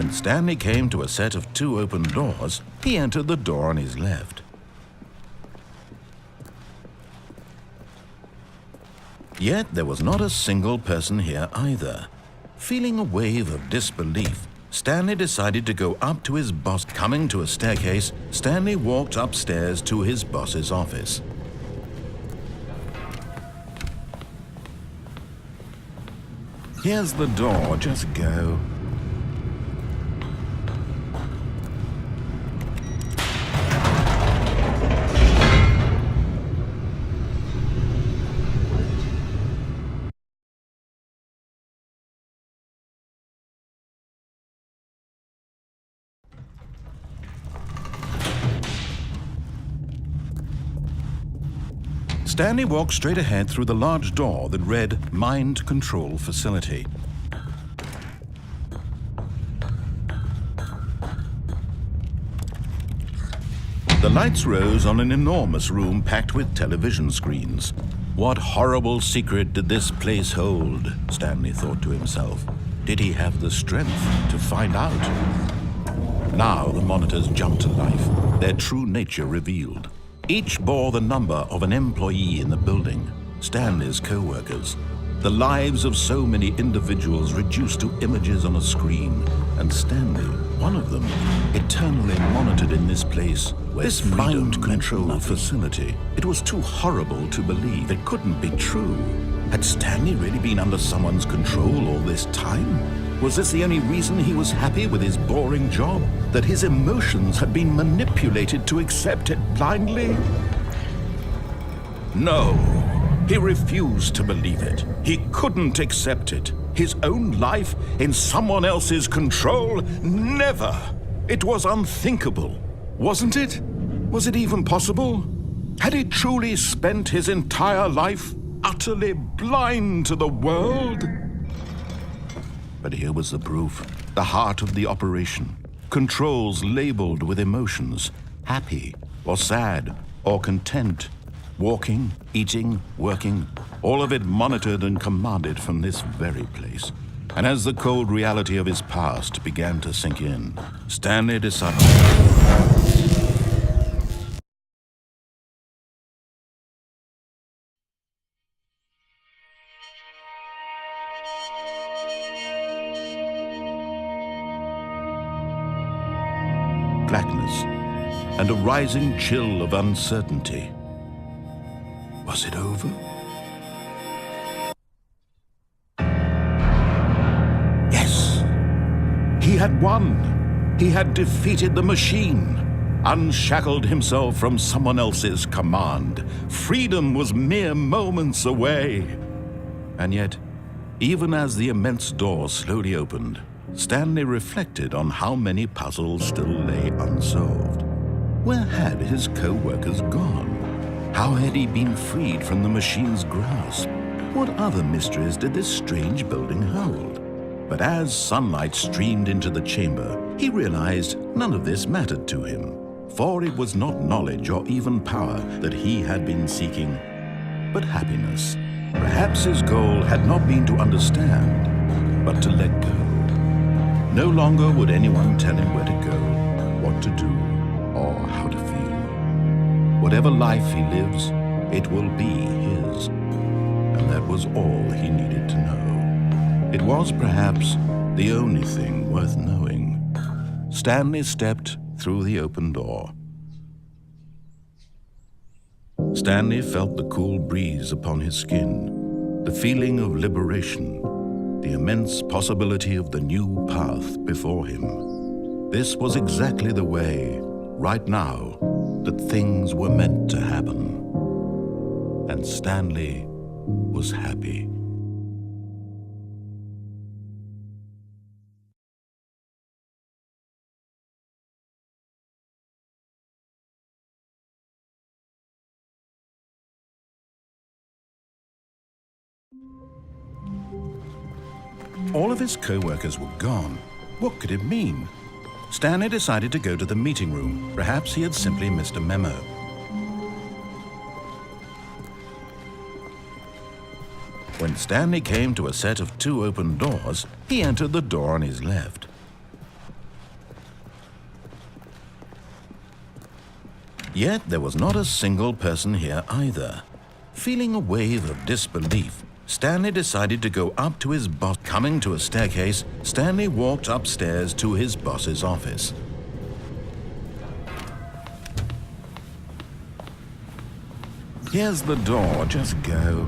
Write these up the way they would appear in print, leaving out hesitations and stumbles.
When Stanley came to a set of 2 open doors, he entered the door on his left. Yet there was not a single person here either. Feeling a wave of disbelief, Stanley decided to go up to his boss. Coming to a staircase, Stanley walked upstairs to his boss's office. Here's the door, just go. Stanley walked straight ahead through the large door that read Mind Control Facility. The lights rose on an enormous room packed with television screens. What horrible secret did this place hold? Stanley thought to himself. Did he have the strength to find out? Now the monitors jumped to life, their true nature revealed. Each bore the number of an employee in the building, Stanley's co-workers. The lives of so many individuals reduced to images on a screen, and Stanley, one of them, eternally monitored in this place. This mind control facility, it was too horrible to believe. It couldn't be true. Had Stanley really been under someone's control all this time? Was this the only reason he was happy with his boring job? That his emotions had been manipulated to accept it blindly? No, he refused to believe it. He couldn't accept it. His own life in someone else's control? Never! It was unthinkable, wasn't it? Was it even possible? Had he truly spent his entire life utterly blind to the world? But here was the proof, the heart of the operation. Controls labeled with emotions, happy or sad or content. Walking, eating, working, all of it monitored and commanded from this very place. And as the cold reality of his past began to sink in, Stanley decided... blackness, and a rising chill of uncertainty. Was it over? Yes! He had won! He had defeated the machine, unshackled himself from someone else's command. Freedom was mere moments away. And yet, even as the immense door slowly opened, Stanley reflected on how many puzzles still lay unsolved. Where had his co-workers gone? How had he been freed from the machine's grasp? What other mysteries did this strange building hold? But as sunlight streamed into the chamber, he realized none of this mattered to him, for it was not knowledge or even power that he had been seeking, but happiness. Perhaps his goal had not been to understand, but to let go. No longer would anyone tell him where to go, what to do, or how to feel. Whatever life he lives, it will be his. And that was all he needed to know. It was perhaps the only thing worth knowing. Stanley stepped through the open door. Stanley felt the cool breeze upon his skin, the feeling of liberation, the immense possibility of the new path before him. This was exactly the way, right now, that things were meant to happen. And Stanley was happy. All of his co-workers were gone. What could it mean? Stanley decided to go to the meeting room. Perhaps he had simply missed a memo. When Stanley came to a set of 2 open doors, he entered the door on his left. Yet there was not a single person here either. Feeling a wave of disbelief, Stanley decided to go up to his boss. Coming to a staircase, Stanley walked upstairs to his boss's office. Here's the door, just go.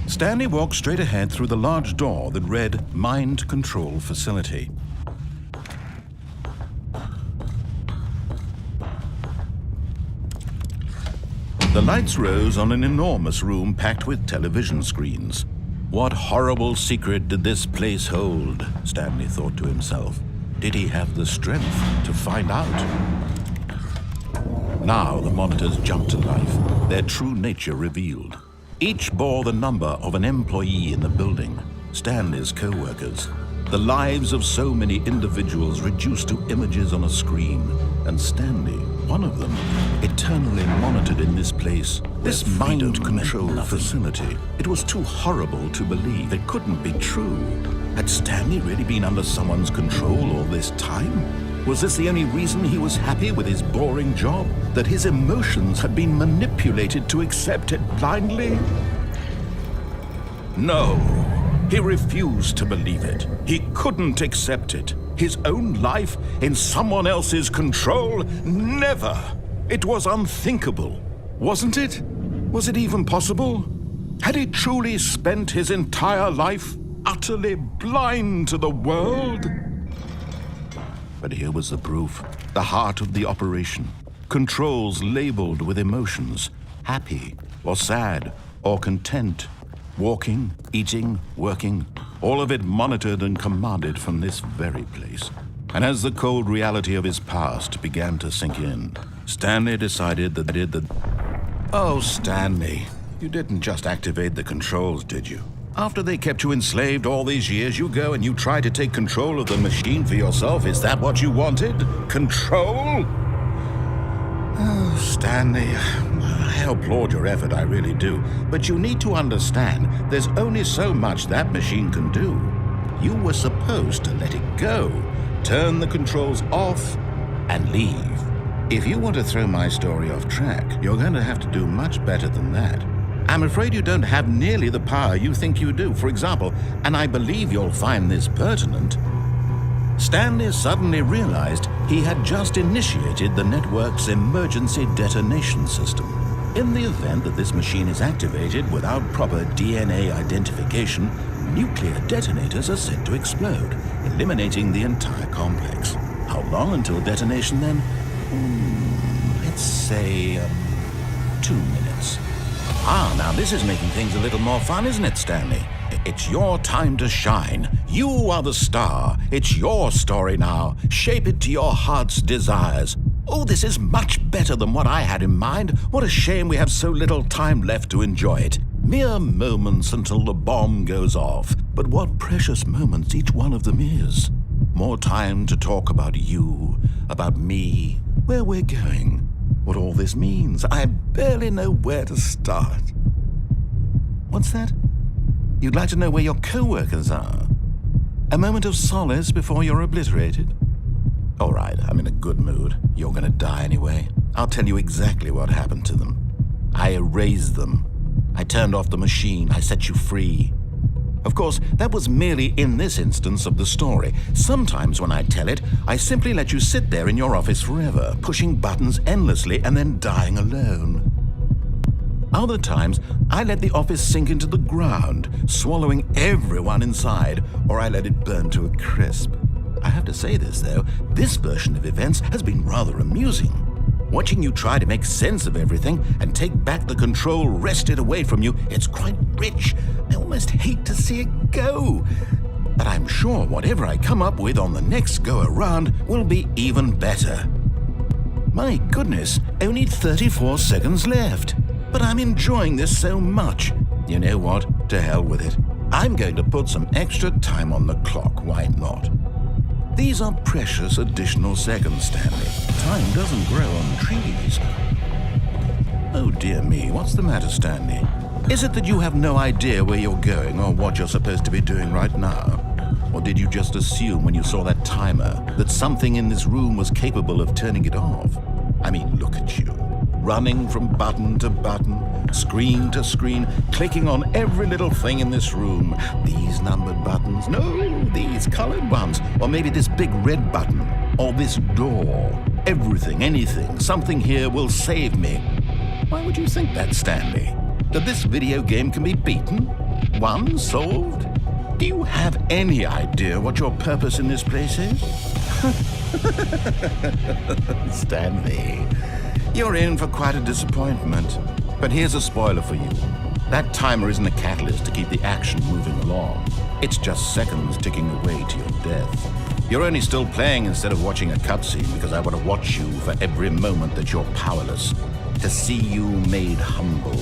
Stanley walked straight ahead through the large door that read Mind Control Facility. The lights rose on an enormous room packed with television screens. What horrible secret did this place hold? Stanley thought to himself. Did he have the strength to find out? Now the monitors jumped to life, their true nature revealed. Each bore the number of an employee in the building, Stanley's co-workers. The lives of so many individuals reduced to images on a screen, and Stanley, one of them, eternally monitored in this place, this mind control facility. It was too horrible to believe. It couldn't be true. Had Stanley really been under someone's control all this time? Was this the only reason he was happy with his boring job? That his emotions had been manipulated to accept it blindly? No, he refused to believe it. He couldn't accept it. His own life in someone else's control? Never! It was unthinkable, wasn't it? Was it even possible? Had he truly spent his entire life utterly blind to the world? But here was the proof, the heart of the operation. Controls labeled with emotions, happy or sad or content. Walking, eating, working, all of it monitored and commanded from this very place. And as the cold reality of his past began to sink in, Stanley decided that Oh, Stanley, you didn't just activate the controls, did you? After they kept you enslaved all these years, you go and you try to take control of the machine for yourself. Is that what you wanted? Control? Oh, Stanley, I applaud your effort, I really do. But you need to understand, there's only so much that machine can do. You were supposed to let it go, turn the controls off, and leave. If you want to throw my story off track, you're going to have to do much better than that. I'm afraid you don't have nearly the power you think you do. For example, and I believe you'll find this pertinent, Stanley suddenly realized he had just initiated the network's emergency detonation system. In the event that this machine is activated without proper DNA identification, nuclear detonators are said to explode, eliminating the entire complex. How long until detonation then? Let's say 2 minutes. Ah, now this is making things a little more fun, isn't it, Stanley? It's your time to shine. You are the star. It's your story now. Shape it to your heart's desires. Oh, this is much better than what I had in mind. What a shame we have so little time left to enjoy it. Mere moments until the bomb goes off. But what precious moments each one of them is. More time to talk about you, about me, where we're going, what all this means. I barely know where to start. What's that? You'd like to know where your co-workers are? A moment of solace before you're obliterated? All right, I'm in a good mood. You're gonna die anyway. I'll tell you exactly what happened to them. I erased them. I turned off the machine. I set you free. Of course, that was merely in this instance of the story. Sometimes when I tell it, I simply let you sit there in your office forever, pushing buttons endlessly and then dying alone. Other times, I let the office sink into the ground, swallowing everyone inside, or I let it burn to a crisp. I have to say this, though, this version of events has been rather amusing. Watching you try to make sense of everything and take back the control wrested away from you, it's quite rich. I almost hate to see it go. But I'm sure whatever I come up with on the next go-around will be even better. My goodness, only 34 seconds left. But I'm enjoying this so much. You know what? To hell with it. I'm going to put some extra time on the clock, why not? These are precious additional seconds, Stanley. Time doesn't grow on trees. Oh dear me, what's the matter, Stanley? Is it that you have no idea where you're going or what you're supposed to be doing right now? Or did you just assume when you saw that timer that something in this room was capable of turning it off? I mean, look at you. Running from button to button, screen to screen, clicking on every little thing in this room. These numbered buttons, no, these colored ones. Or maybe this big red button, or this door. Everything, anything, something here will save me. Why would you think that, Stanley? That this video game can be beaten? Won? Solved? Do you have any idea what your purpose in this place is? Stanley, you're in for quite a disappointment. But here's a spoiler for you. That timer isn't a catalyst to keep the action moving along. It's just seconds ticking away to your death. You're only still playing instead of watching a cutscene because I want to watch you for every moment that you're powerless. To see you made humble.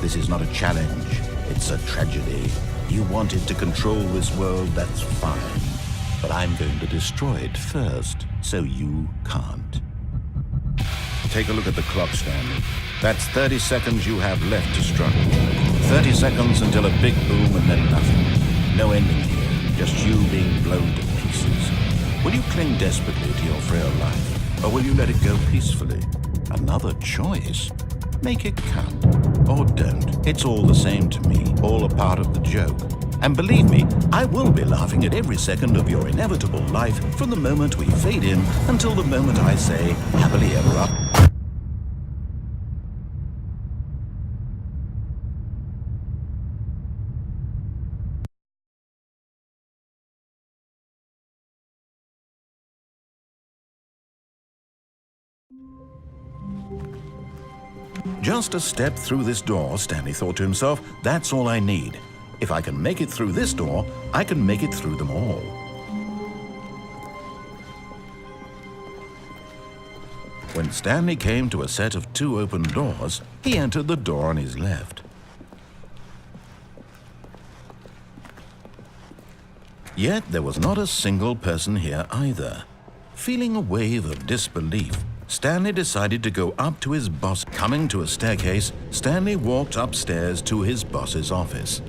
This is not a challenge, it's a tragedy. You wanted to control this world, that's fine. But I'm going to destroy it first, so you can't. Take a look at the clock, Stanley. That's 30 seconds you have left to struggle. 30 seconds until a big boom and then nothing. No ending here, just you being blown to pieces. Will you cling desperately to your frail life, or will you let it go peacefully? Another choice. Make it count. Or don't. It's all the same to me, all a part of the joke. And believe me, I will be laughing at every second of your inevitable life from the moment we fade in until the moment I say, happily ever after. Just a step through this door, Stanley thought to himself, that's all I need. If I can make it through this door, I can make it through them all. When Stanley came to a set of 2 open doors, he entered the door on his left. Yet there was not a single person here either. Feeling a wave of disbelief, Stanley decided to go up to his boss. Coming to a staircase, Stanley walked upstairs to his boss's office.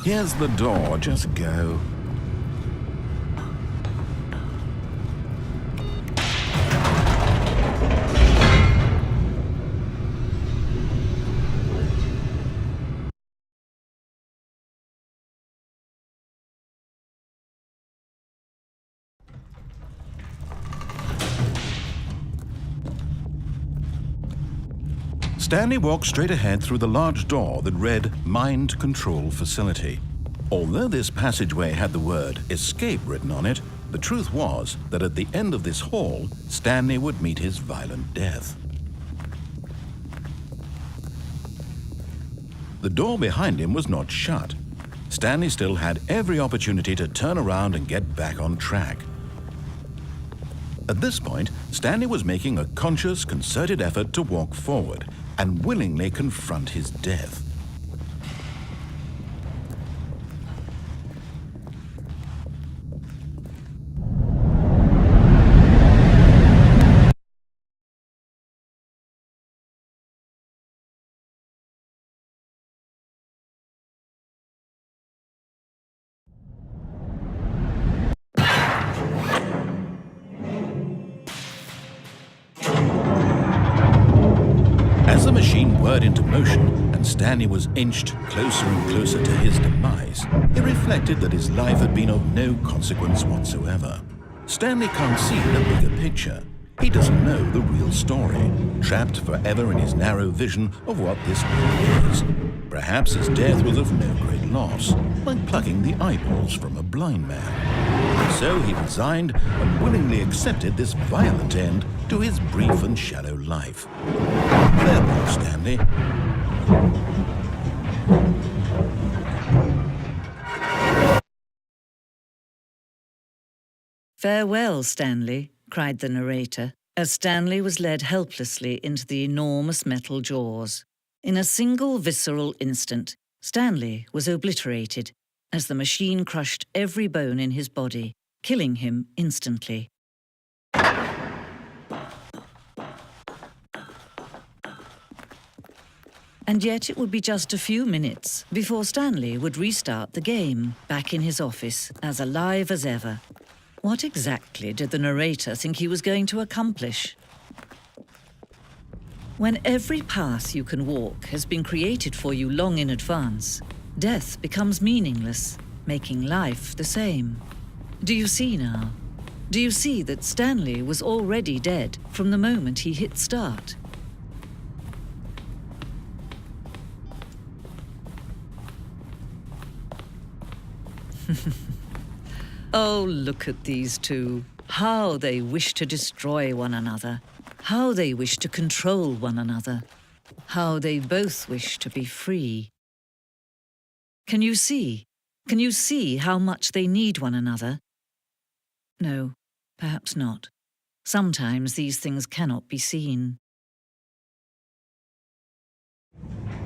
Here's the door, just go. Stanley walked straight ahead through the large door that read Mind Control Facility. Although this passageway had the word escape written on it, the truth was that at the end of this hall, Stanley would meet his violent death. The door behind him was not shut. Stanley still had every opportunity to turn around and get back on track. At this point, Stanley was making a conscious, concerted effort to walk forward and willingly confront his death. As the machine whirred into motion and Stanley was inched closer and closer to his demise, he reflected that his life had been of no consequence whatsoever. Stanley can't see the bigger picture. He doesn't know the real story, trapped forever in his narrow vision of what this world is. Perhaps his death was of no great loss, like plucking the eyeballs from a blind man. So he resigned and willingly accepted this violent end to his brief and shallow life. Farewell, Stanley. "Farewell, Stanley," cried the narrator. as Stanley was led helplessly into the enormous metal jaws. In a single visceral instant, Stanley was obliterated as the machine crushed every bone in his body, killing him instantly. And yet it would be just a few minutes before Stanley would restart the game, back in his office, as alive as ever. What exactly did the narrator think he was going to accomplish? When every path you can walk has been created for you long in advance, death becomes meaningless, making life the same. Do you see now? Do you see that Stanley was already dead from the moment he hit start? Oh, look at these two. How they wish to destroy one another. How they wish to control one another. How they both wish to be free. Can you see? Can you see how much they need one another? No, perhaps not. Sometimes these things cannot be seen.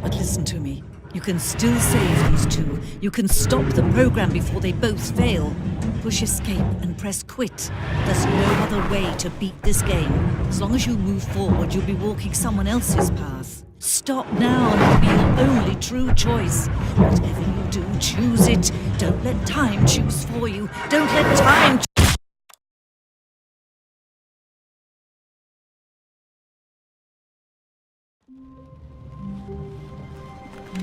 But listen to me. You can still save these two. You can stop the program before they both fail. Push escape and press quit. There's no other way to beat this game. As long as you move forward, you'll be walking someone else's path. Stop now and it'll be your only true choice. Whatever you do, choose it. Don't let time choose for you. Don't let time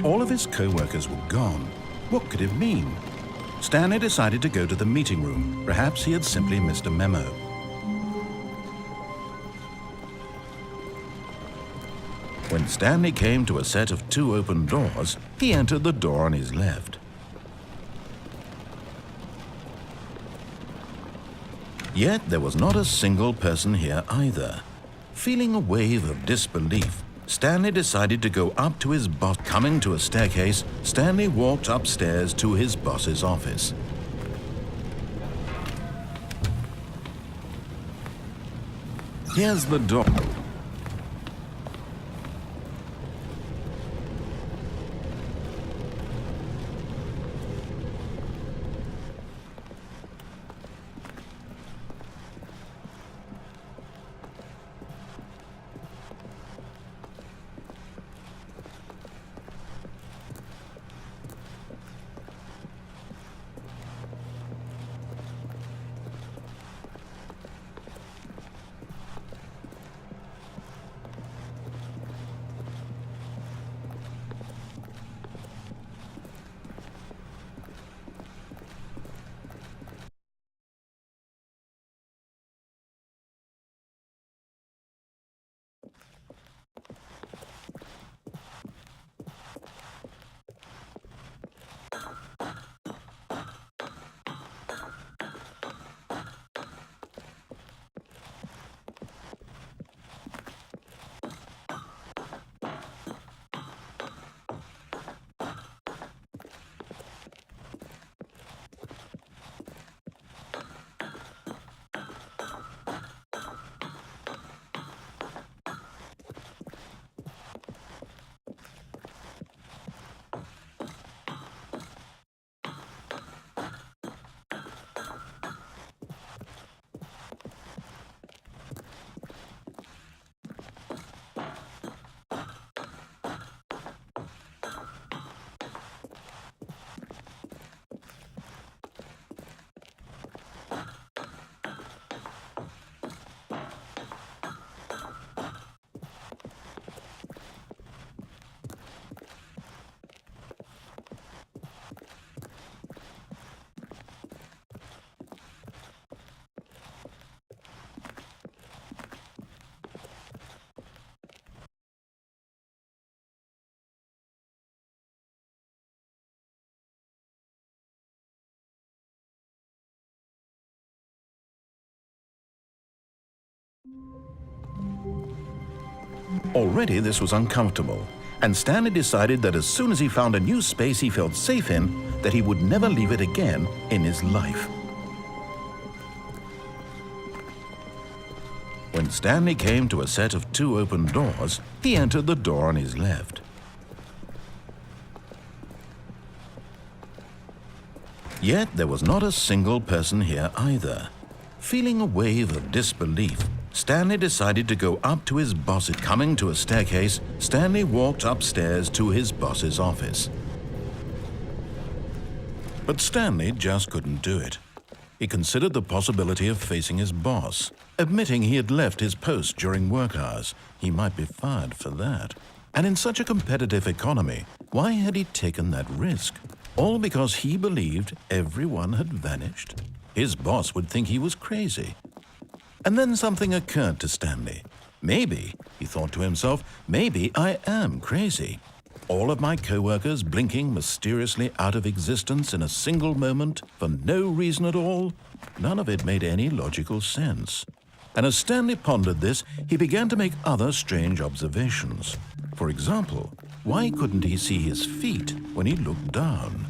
All of his co-workers were gone. What could it mean? Stanley decided to go to the meeting room. Perhaps he had simply missed a memo. When Stanley came to a set of 2 open doors, he entered the door on his left. Yet there was not a single person here either. Feeling a wave of disbelief, Stanley decided to go up to his boss. Coming to a staircase, Stanley walked upstairs to his boss's office. Here's the door. Already this was uncomfortable, and Stanley decided that as soon as he found a new space he felt safe in, that he would never leave it again in his life. When when Stanley came to a set of 2 open doors, he entered the door on his left. Yet there was not a single person here either. Feeling a wave of disbelief, Stanley decided to go up to his boss. Coming to a staircase, Stanley walked upstairs to his boss's office. But Stanley just couldn't do it. He considered the possibility of facing his boss, admitting he had left his post during work hours. He might be fired for that. And in such a competitive economy, why had he taken that risk? All because he believed everyone had vanished? His boss would think he was crazy. And then something occurred to Stanley. Maybe, he thought to himself, maybe I am crazy. All of my co-workers blinking mysteriously out of existence in a single moment for no reason at all? None of it made any logical sense. And as Stanley pondered this, he began to make other strange observations. For example, why couldn't he see his feet when he looked down?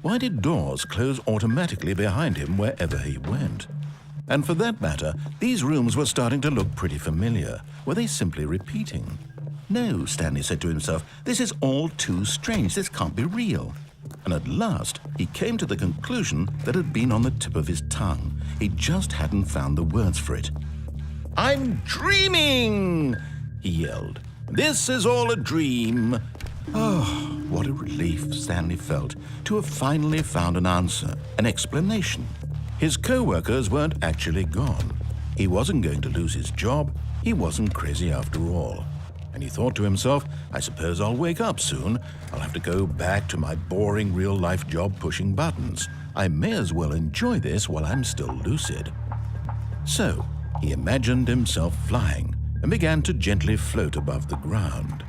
Why did doors close automatically behind him wherever he went? And for that matter, these rooms were starting to look pretty familiar. Were they simply repeating? No, Stanley said to himself, this is all too strange. This can't be real. And at last, he came to the conclusion that had been on the tip of his tongue. He just hadn't found the words for it. "I'm dreaming!" he yelled. "This is all a dream." Oh, what a relief Stanley felt to have finally found an answer, an explanation. His co-workers weren't actually gone. He wasn't going to lose his job. He wasn't crazy after all. And he thought to himself, I suppose I'll wake up soon. I'll have to go back to my boring real-life job pushing buttons. I may as well enjoy this while I'm still lucid. So, he imagined himself flying and began to gently float above the ground.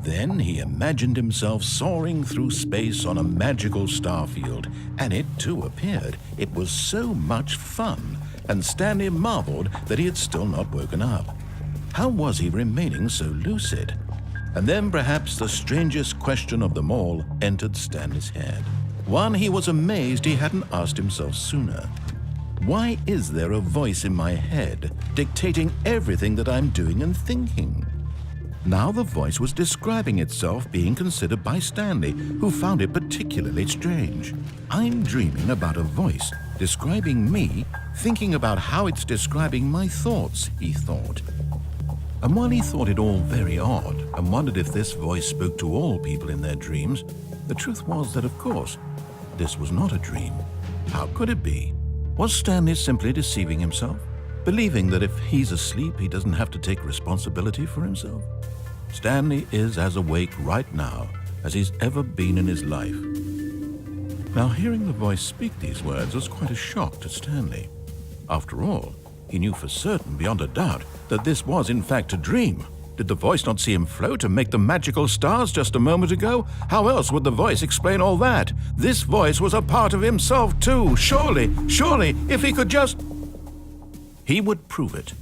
Then he imagined himself soaring through space on a magical starfield, and it too appeared. It was so much fun, and Stanley marveled that he had still not woken up. How was he remaining so lucid? And then perhaps the strangest question of them all entered Stanley's head. One he was amazed he hadn't asked himself sooner. Why is there a voice in my head dictating everything that I'm doing and thinking? Now the voice was describing itself being considered by Stanley, who found it particularly strange. I'm dreaming about a voice describing me, thinking about how it's describing my thoughts, he thought. And while he thought it all very odd and wondered if this voice spoke to all people in their dreams, the truth was that, of course, this was not a dream. How could it be? Was Stanley simply deceiving himself, believing that if he's asleep, he doesn't have to take responsibility for himself? Stanley is as awake right now as he's ever been in his life. Now, hearing the voice speak these words was quite a shock to Stanley. After all, he knew for certain, beyond a doubt, that this was in fact a dream. Did the voice not see him float and make the magical stars just a moment ago? How else would the voice explain all that? This voice was a part of himself too. Surely, if he could just... He would prove it.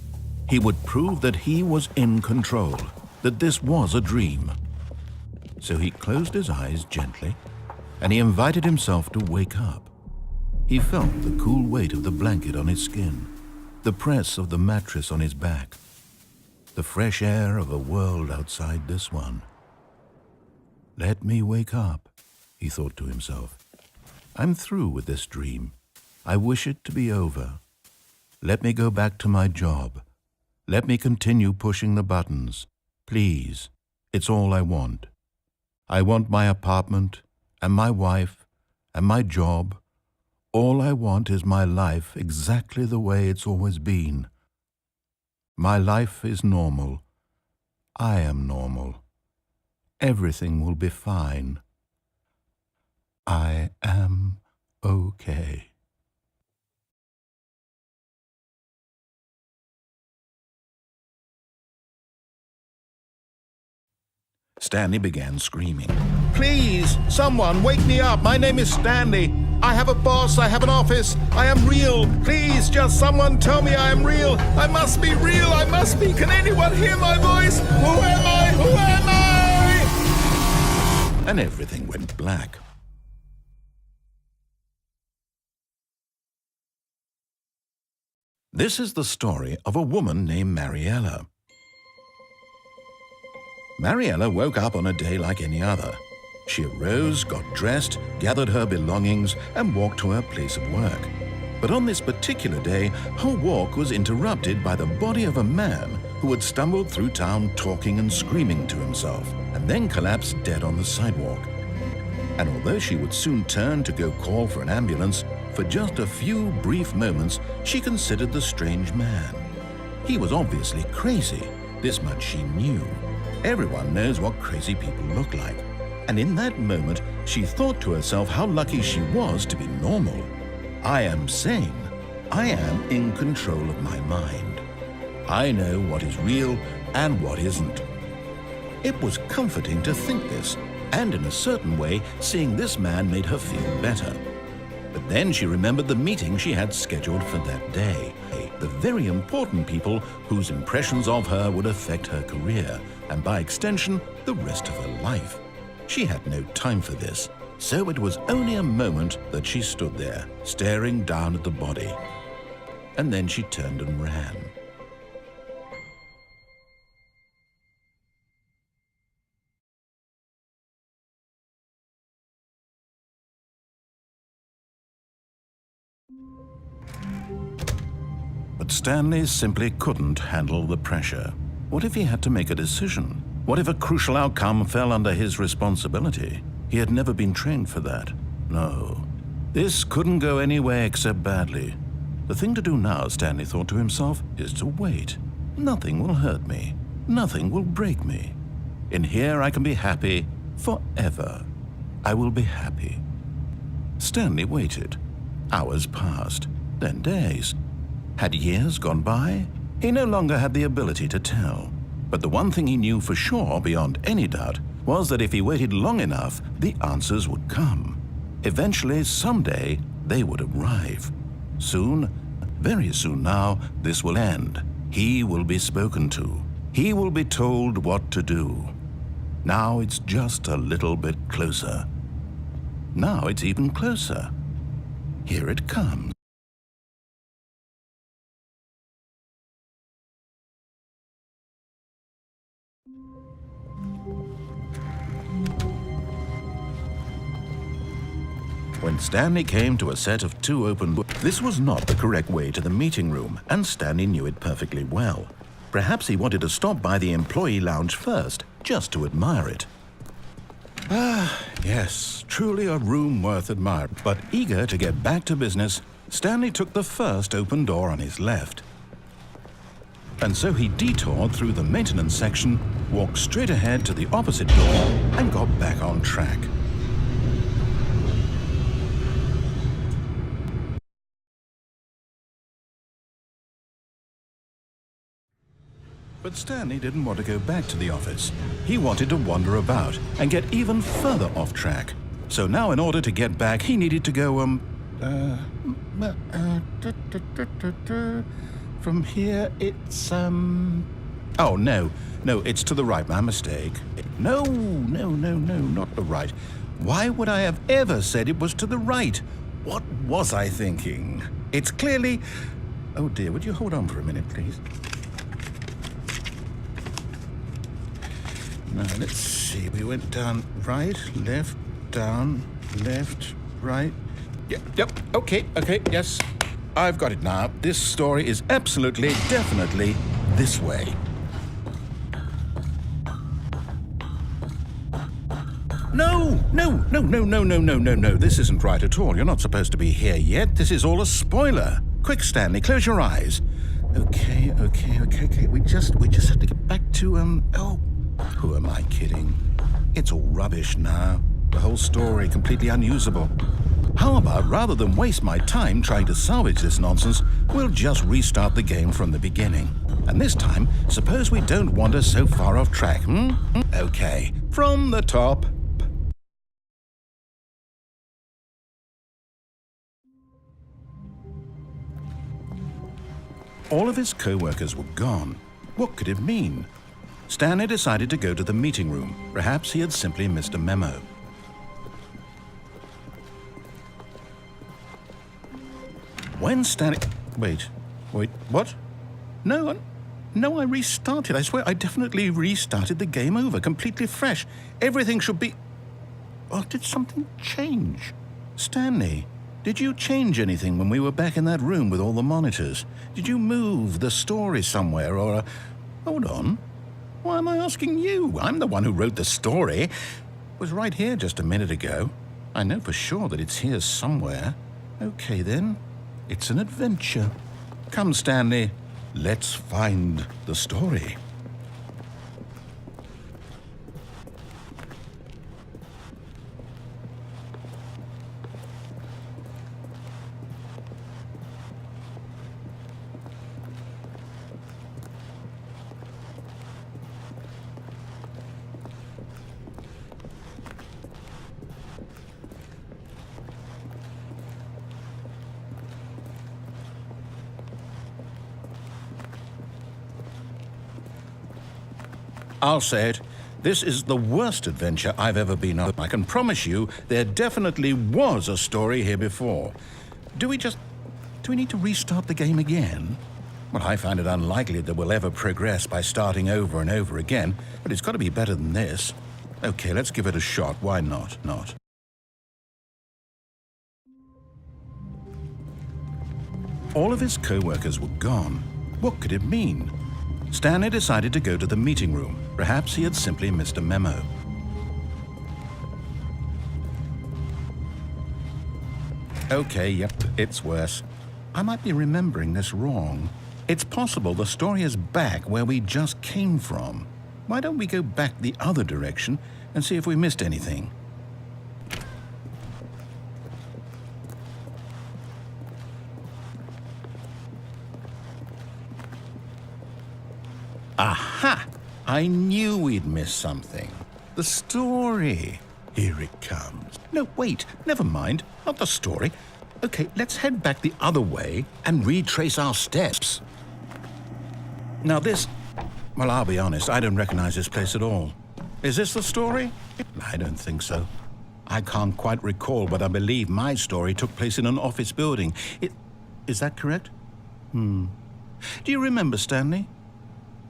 He would prove that he was in control, that this was a dream. So he closed his eyes gently, and he invited himself to wake up. He felt the cool weight of the blanket on his skin, the press of the mattress on his back, the fresh air of a world outside this one. Let me wake up, he thought to himself. I'm through with this dream. I wish it to be over. Let me go back to my job. Let me continue pushing the buttons. Please, it's all I want. I want my apartment and my wife and my job. All I want is my life exactly the way it's always been. My life is normal. I am normal. Everything will be fine. I am okay. Stanley began screaming. Please, someone, wake me up. My name is Stanley. I have a boss. I have an office. I am real. Please, just someone tell me I am real. I must be real. I must be. Can anyone hear my voice? Who am I? Who am I? And everything went black. This is the story of a woman named Mariella. Mariella woke up on a day like any other. She arose, got dressed, gathered her belongings, and walked to her place of work. But on this particular day, her walk was interrupted by the body of a man who had stumbled through town talking and screaming to himself, and then collapsed dead on the sidewalk. And although she would soon turn to go call for an ambulance, for just a few brief moments she considered the strange man. He was obviously crazy, this much she knew. Everyone knows what crazy people look like. And in that moment, she thought to herself how lucky she was to be normal. I am sane. I am in control of my mind. I know what is real and what isn't. It was comforting to think this, and in a certain way, seeing this man made her feel better. But then she remembered the meeting she had scheduled for that day. The very important people whose impressions of her would affect her career, and by extension, the rest of her life. She had no time for this, so it was only a moment that she stood there, staring down at the body. And then she turned and ran. But Stanley simply couldn't handle the pressure. What if he had to make a decision? What if a crucial outcome fell under his responsibility? He had never been trained for that. No, this couldn't go any way except badly. The thing to do now, Stanley thought to himself, is to wait. Nothing will hurt me. Nothing will break me. In here I can be happy forever. I will be happy. Stanley waited. Hours passed, then days. Had years gone by? He no longer had the ability to tell. But the one thing he knew for sure, beyond any doubt, was that if he waited long enough, the answers would come. Eventually, someday, they would arrive. Soon, very soon now, this will end. He will be spoken to. He will be told what to do. Now it's just a little bit closer. Now it's even closer. Here it comes. When Stanley came to a set of two open doors, this was not the correct way to the meeting room, and Stanley knew it perfectly well. Perhaps he wanted to stop by the employee lounge first, just to admire it. Ah, yes, truly a room worth admiring. But eager to get back to business, Stanley took the first open door on his left. And so he detoured through the maintenance section, walked straight ahead to the opposite door, and got back on track. But Stanley didn't want to go back to the office. He wanted to wander about and get even further off track. So now in order to get back, he needed to go, from here it's, oh, no, it's to the right, my mistake. No, not the right. Why would I have ever said it was to the right? What was I thinking? It's clearly, oh dear, would you hold on for a minute, please? Now, let's see. We went down right, left, down, left, right. Yep, okay, yes. I've got it now. This story is absolutely, definitely this way. No. This isn't right at all. You're not supposed to be here yet. This is all a spoiler. Quick, Stanley, close your eyes. Okay. We just have to get back to, oh. Who am I kidding? It's all rubbish now. The whole story completely unusable. How about, rather than waste my time trying to salvage this nonsense, we'll just restart the game from the beginning. And this time, suppose we don't wander so far off track, Okay, from the top. All of his co-workers were gone. What could it mean? Stanley decided to go to the meeting room. Perhaps he had simply missed a memo. When Stanley... Wait, Wait, what? No, no, I restarted. I swear I definitely restarted the game over, completely fresh. Everything should be... Oh, did something change? Stanley, did you change anything when we were back in that room with all the monitors? Did you move the story somewhere or... Hold on. Why am I asking you? I'm the one who wrote the story. It was right here just a minute ago. I know for sure that it's here somewhere. Okay, then. It's an adventure. Come, Stanley. Let's find the story. I'll say it. This is the worst adventure I've ever been on. I can promise you there definitely was a story here before. Do we need to restart the game again? Well, I find it unlikely that we'll ever progress by starting over and over again, but it's got to be better than this. Okay, let's give it a shot. Why not? All of his co-workers were gone. What could it mean? Stanley decided to go to the meeting room. Perhaps he had simply missed a memo. Okay, yep, it's worse. I might be remembering this wrong. It's possible the story is back where we just came from. Why don't we go back the other direction and see if we missed anything? Aha! I knew we'd missed something. The story. Here it comes. No, wait, never mind. Not the story. Okay, let's head back the other way and retrace our steps. Now this... Well, I'll be honest, I don't recognize this place at all. Is this the story? I don't think so. I can't quite recall, but I believe my story took place in an office building. Is that correct? Do you remember, Stanley?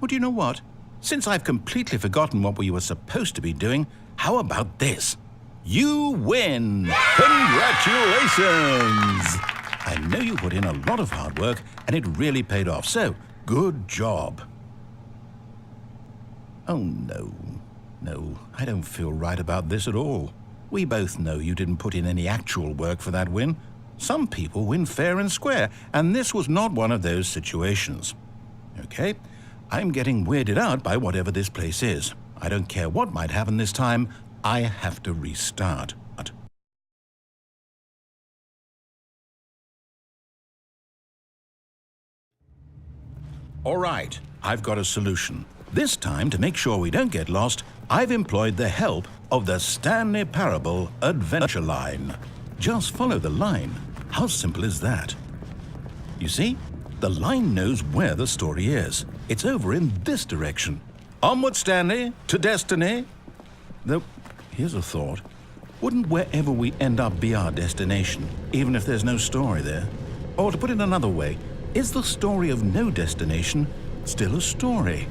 Well, do you know what? Since I've completely forgotten what we were supposed to be doing, how about this? You win! Congratulations! I know you put in a lot of hard work, and it really paid off, so good job. Oh, no, I don't feel right about this at all. We both know you didn't put in any actual work for that win. Some people win fair and square, and this was not one of those situations. Okay? I'm getting weirded out by whatever this place is. I don't care what might happen this time. I have to restart. All right, I've got a solution. This time, to make sure we don't get lost, I've employed the help of the Stanley Parable Adventure Line. Just follow the line. How simple is that? You see? The line knows where the story is. It's over in this direction. Onward, Stanley, to destiny. Though, here's a thought. Wouldn't wherever we end up be our destination, even if there's no story there? Or to put it another way, is the story of no destination still a story?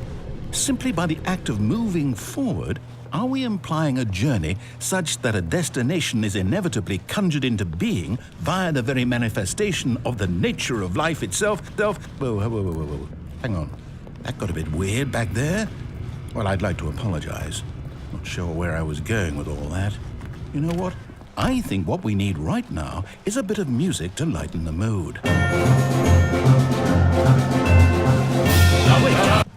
Simply by the act of moving forward, are we implying a journey such that a destination is inevitably conjured into being via the very manifestation of the nature of life itself? Whoa. Hang on. That got a bit weird back there. Well, I'd like to apologize. Not sure where I was going with all that. You know what? I think what we need right now is a bit of music to lighten the mood.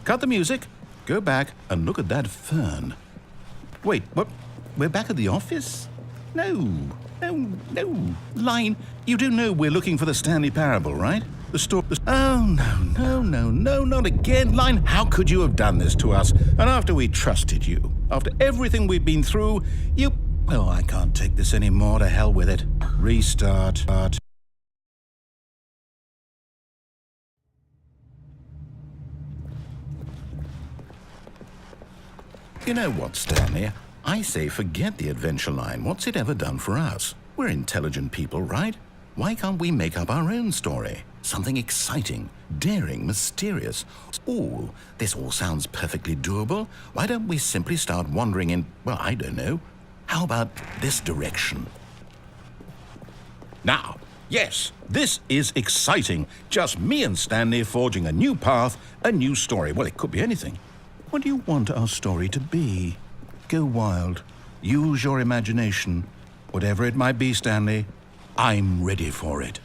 Cut the music. Go back and look at that fern. Wait, what? We're back at the office? No. Line, you do know we're looking for the Stanley Parable, right? The store... Oh, no, not again. Line, how could you have done this to us? And after we trusted you, after everything we've been through, you... Oh, I can't take this anymore. To hell with it. Restart. You know what, Stanley? I say forget the adventure line. What's it ever done for us? We're intelligent people, right? Why can't we make up our own story? Something exciting, daring, mysterious. Ooh, this all sounds perfectly doable. Why don't we simply start wandering in, well, I don't know. How about this direction? Now, yes, this is exciting. Just me and Stanley forging a new path, a new story. Well, it could be anything. What do you want our story to be? Go wild. Use your imagination. Whatever it might be, Stanley, I'm ready for it.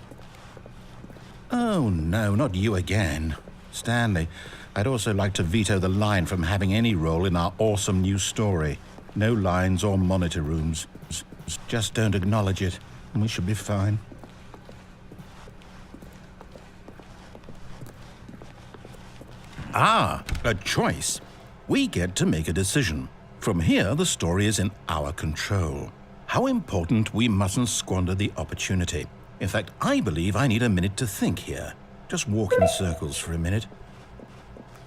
Oh, no, not you again. Stanley, I'd also like to veto the line from having any role in our awesome new story. No lines or monitor rooms. Just don't acknowledge it, and we should be fine. Ah, a choice. We get to make a decision. From here, the story is in our control. How important we mustn't squander the opportunity. In fact, I believe I need a minute to think here. Just walk in circles for a minute.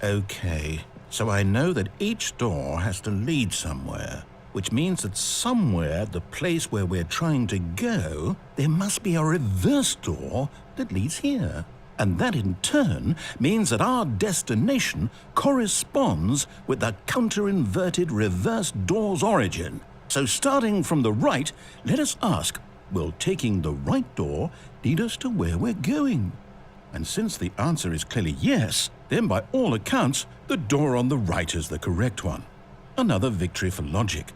Okay, so I know that each door has to lead somewhere, which means that somewhere at the place where we're trying to go, there must be a reverse door that leads here. And that in turn means that our destination corresponds with the counter-inverted reverse door's origin. So starting from the right, let us ask, will taking the right door lead us to where we're going? And since the answer is clearly yes, then by all accounts, the door on the right is the correct one. Another victory for logic.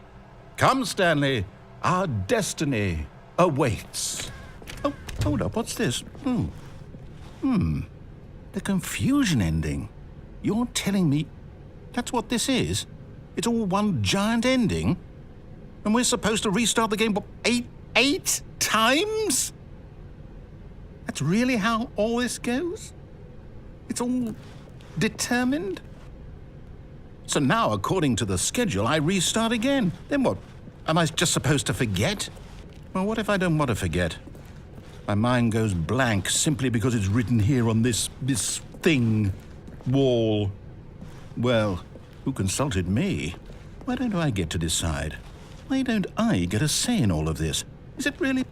Come, Stanley, our destiny awaits. Oh, hold up, what's this? The confusion ending. You're telling me that's what this is? It's all one giant ending? And we're supposed to restart the game, what, eight times? That's really how all this goes? It's all determined? So now, according to the schedule, I restart again. Then what? Am I just supposed to forget? Well, what if I don't want to forget? My mind goes blank simply because it's written here on this thing, wall. Well, who consulted me? Why don't I get to decide? Why don't I get a say in all of this? Is it really?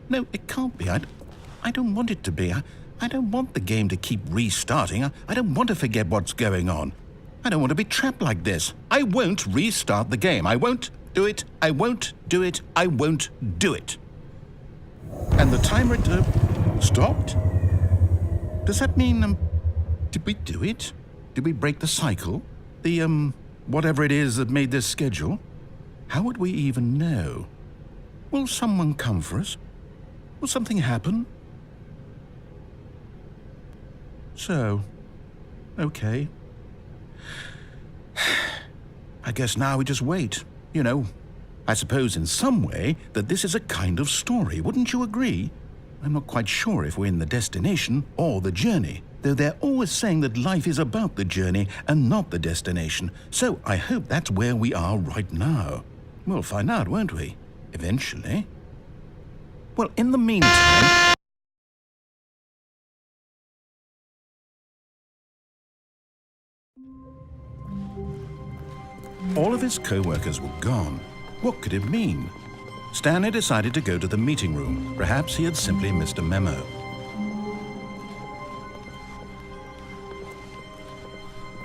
No, it can't be. I don't want it to be. I don't want the game to keep restarting. I don't want to forget what's going on. I don't want to be trapped like this. I won't restart the game. I won't do it. I won't do it. I won't do it. And the timer stopped? Does that mean, did we do it? Did we break the cycle? The, whatever it is that made this schedule? How would we even know? Will someone come for us? Will something happen? So, okay. I guess now we just wait, you know. I suppose in some way that this is a kind of story, wouldn't you agree? I'm not quite sure if we're in the destination or the journey, though they're always saying that life is about the journey and not the destination, so I hope that's where we are right now. We'll find out, won't we? Eventually. Well, in the meantime... All of his co-workers were gone. What could it mean? Stanley decided to go to the meeting room. Perhaps he had simply missed a memo.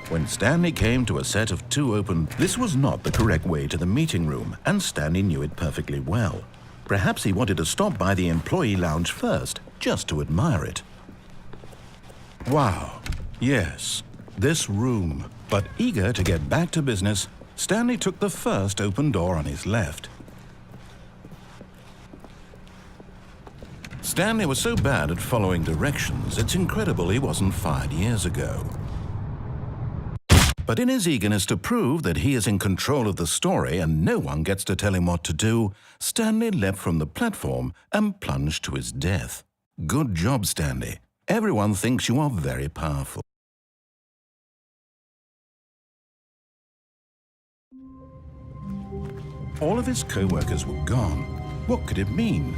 When Stanley came to a set of two open, this was not the correct way to the meeting room, and Stanley knew it perfectly well. Perhaps he wanted to stop by the employee lounge first, just to admire it. Wow, yes, this room. But eager to get back to business, Stanley took the first open door on his left. Stanley was so bad at following directions, it's incredible he wasn't fired years ago. But in his eagerness to prove that he is in control of the story and no one gets to tell him what to do, Stanley leapt from the platform and plunged to his death. Good job, Stanley. Everyone thinks you are very powerful. All of his co-workers were gone. What could it mean?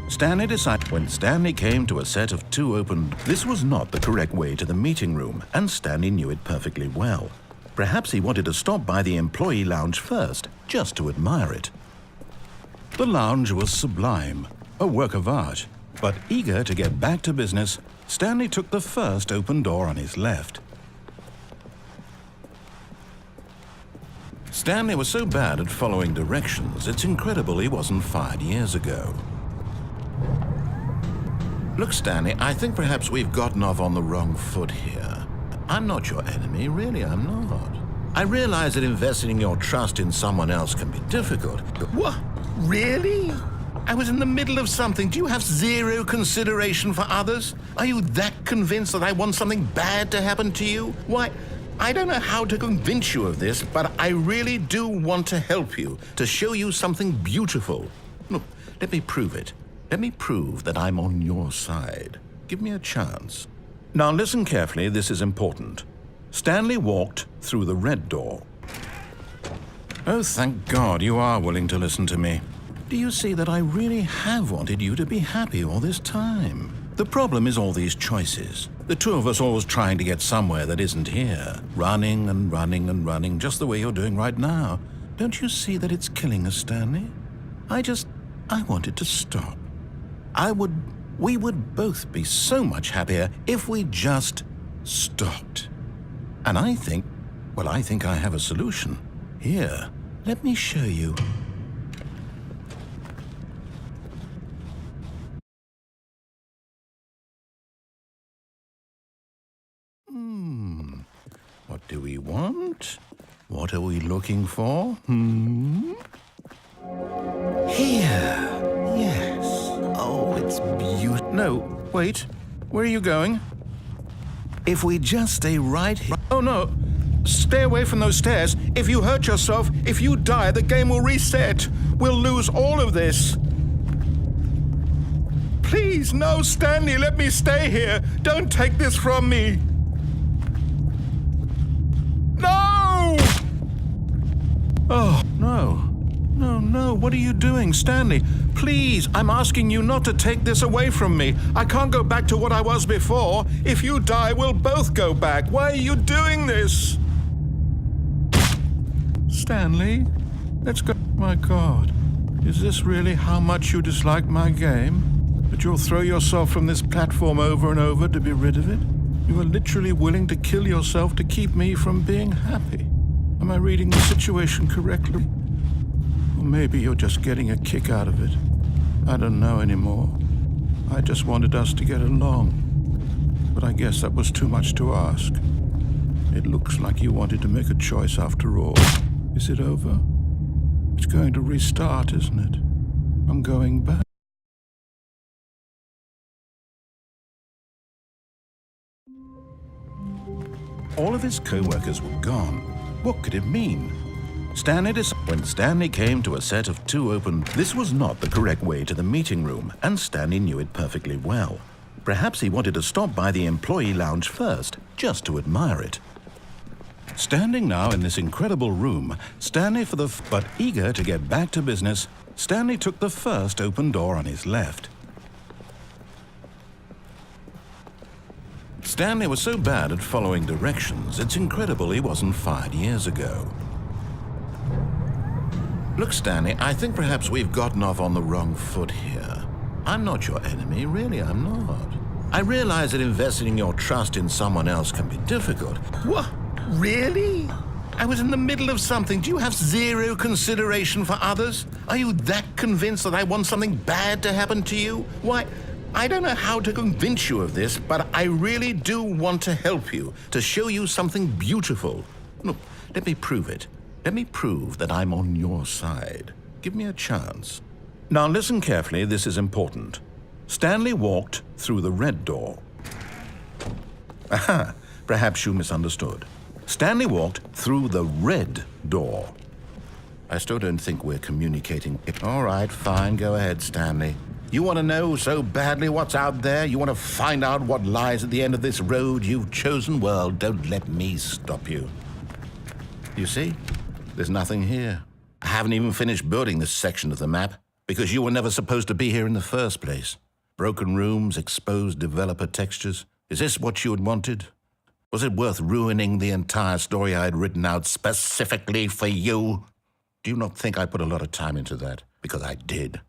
Stanley decided when Stanley came to a set of two open, this was not the correct way to the meeting room, and Stanley knew it perfectly well. Perhaps he wanted to stop by the employee lounge first, just to admire it. The lounge was sublime, a work of art. But eager to get back to business, Stanley took the first open door on his left. Stanley was so bad at following directions, it's incredible he wasn't fired years ago. Look, Stanley, I think perhaps we've gotten off on the wrong foot here. I'm not your enemy, really, I'm not. I realize that investing your trust in someone else can be difficult. What? Really? I was in the middle of something. Do you have zero consideration for others? Are you that convinced that I want something bad to happen to you? Why, I don't know how to convince you of this, but I really do want to help you, to show you something beautiful. Look, let me prove it. Let me prove that I'm on your side. Give me a chance. Now listen carefully, this is important. Stanley walked through the red door. Oh, thank God you are willing to listen to me. Do you see that I really have wanted you to be happy all this time? The problem is all these choices. The two of us always trying to get somewhere that isn't here. Running and running and running, just the way you're doing right now. Don't you see that it's killing us, Stanley? I wanted to stop. We would both be so much happier if we just stopped. And I think I have a solution. Here, let me show you. What do we want? What are we looking for? Here. Yes. Oh, it's beautiful. No, wait. Where are you going? If we just stay right here. Oh, no. Stay away from those stairs. If you hurt yourself, if you die, the game will reset. We'll lose all of this. Please, no, Stanley, let me stay here. Don't take this from me. No! Oh, no. No, what are you doing, Stanley? Please, I'm asking you not to take this away from me. I can't go back to what I was before. If you die, we'll both go back. Why are you doing this? Stanley, let's go. My God, is this really how much you dislike my game? That you'll throw yourself from this platform over and over to be rid of it? You are literally willing to kill yourself to keep me from being happy. Am I reading the situation correctly? Or maybe you're just getting a kick out of it. I don't know anymore. I just wanted us to get along. But I guess that was too much to ask. It looks like you wanted to make a choice after all. Is it over? It's going to restart, isn't it? I'm going back. All of his co-workers were gone. What could it mean? When Stanley came to a set of two open, this was not the correct way to the meeting room, and Stanley knew it perfectly well. Perhaps he wanted to stop by the employee lounge first, just to admire it. Standing now in this incredible room, but eager to get back to business, Stanley took the first open door on his left. Stanley was so bad at following directions, it's incredible he wasn't fired years ago. Look, Stanley, I think perhaps we've gotten off on the wrong foot here. I'm not your enemy, really, I'm not. I realize that investing your trust in someone else can be difficult. What? Really? I was in the middle of something. Do you have zero consideration for others? Are you that convinced that I want something bad to happen to you? Why, I don't know how to convince you of this, but I really do want to help you, to show you something beautiful. Look, let me prove it. Let me prove that I'm on your side. Give me a chance. Now listen carefully, this is important. Stanley walked through the red door. Aha, perhaps you misunderstood. Stanley walked through the red door. I still don't think we're communicating. All right, fine, go ahead, Stanley. You want to know so badly what's out there? You want to find out what lies at the end of this road you've chosen? Well, don't let me stop you. You see? There's nothing here. I haven't even finished building this section of the map because you were never supposed to be here in the first place. Broken rooms, exposed developer textures. Is this what you had wanted? Was it worth ruining the entire story I had written out specifically for you? Do you not think I put a lot of time into that? Because I did.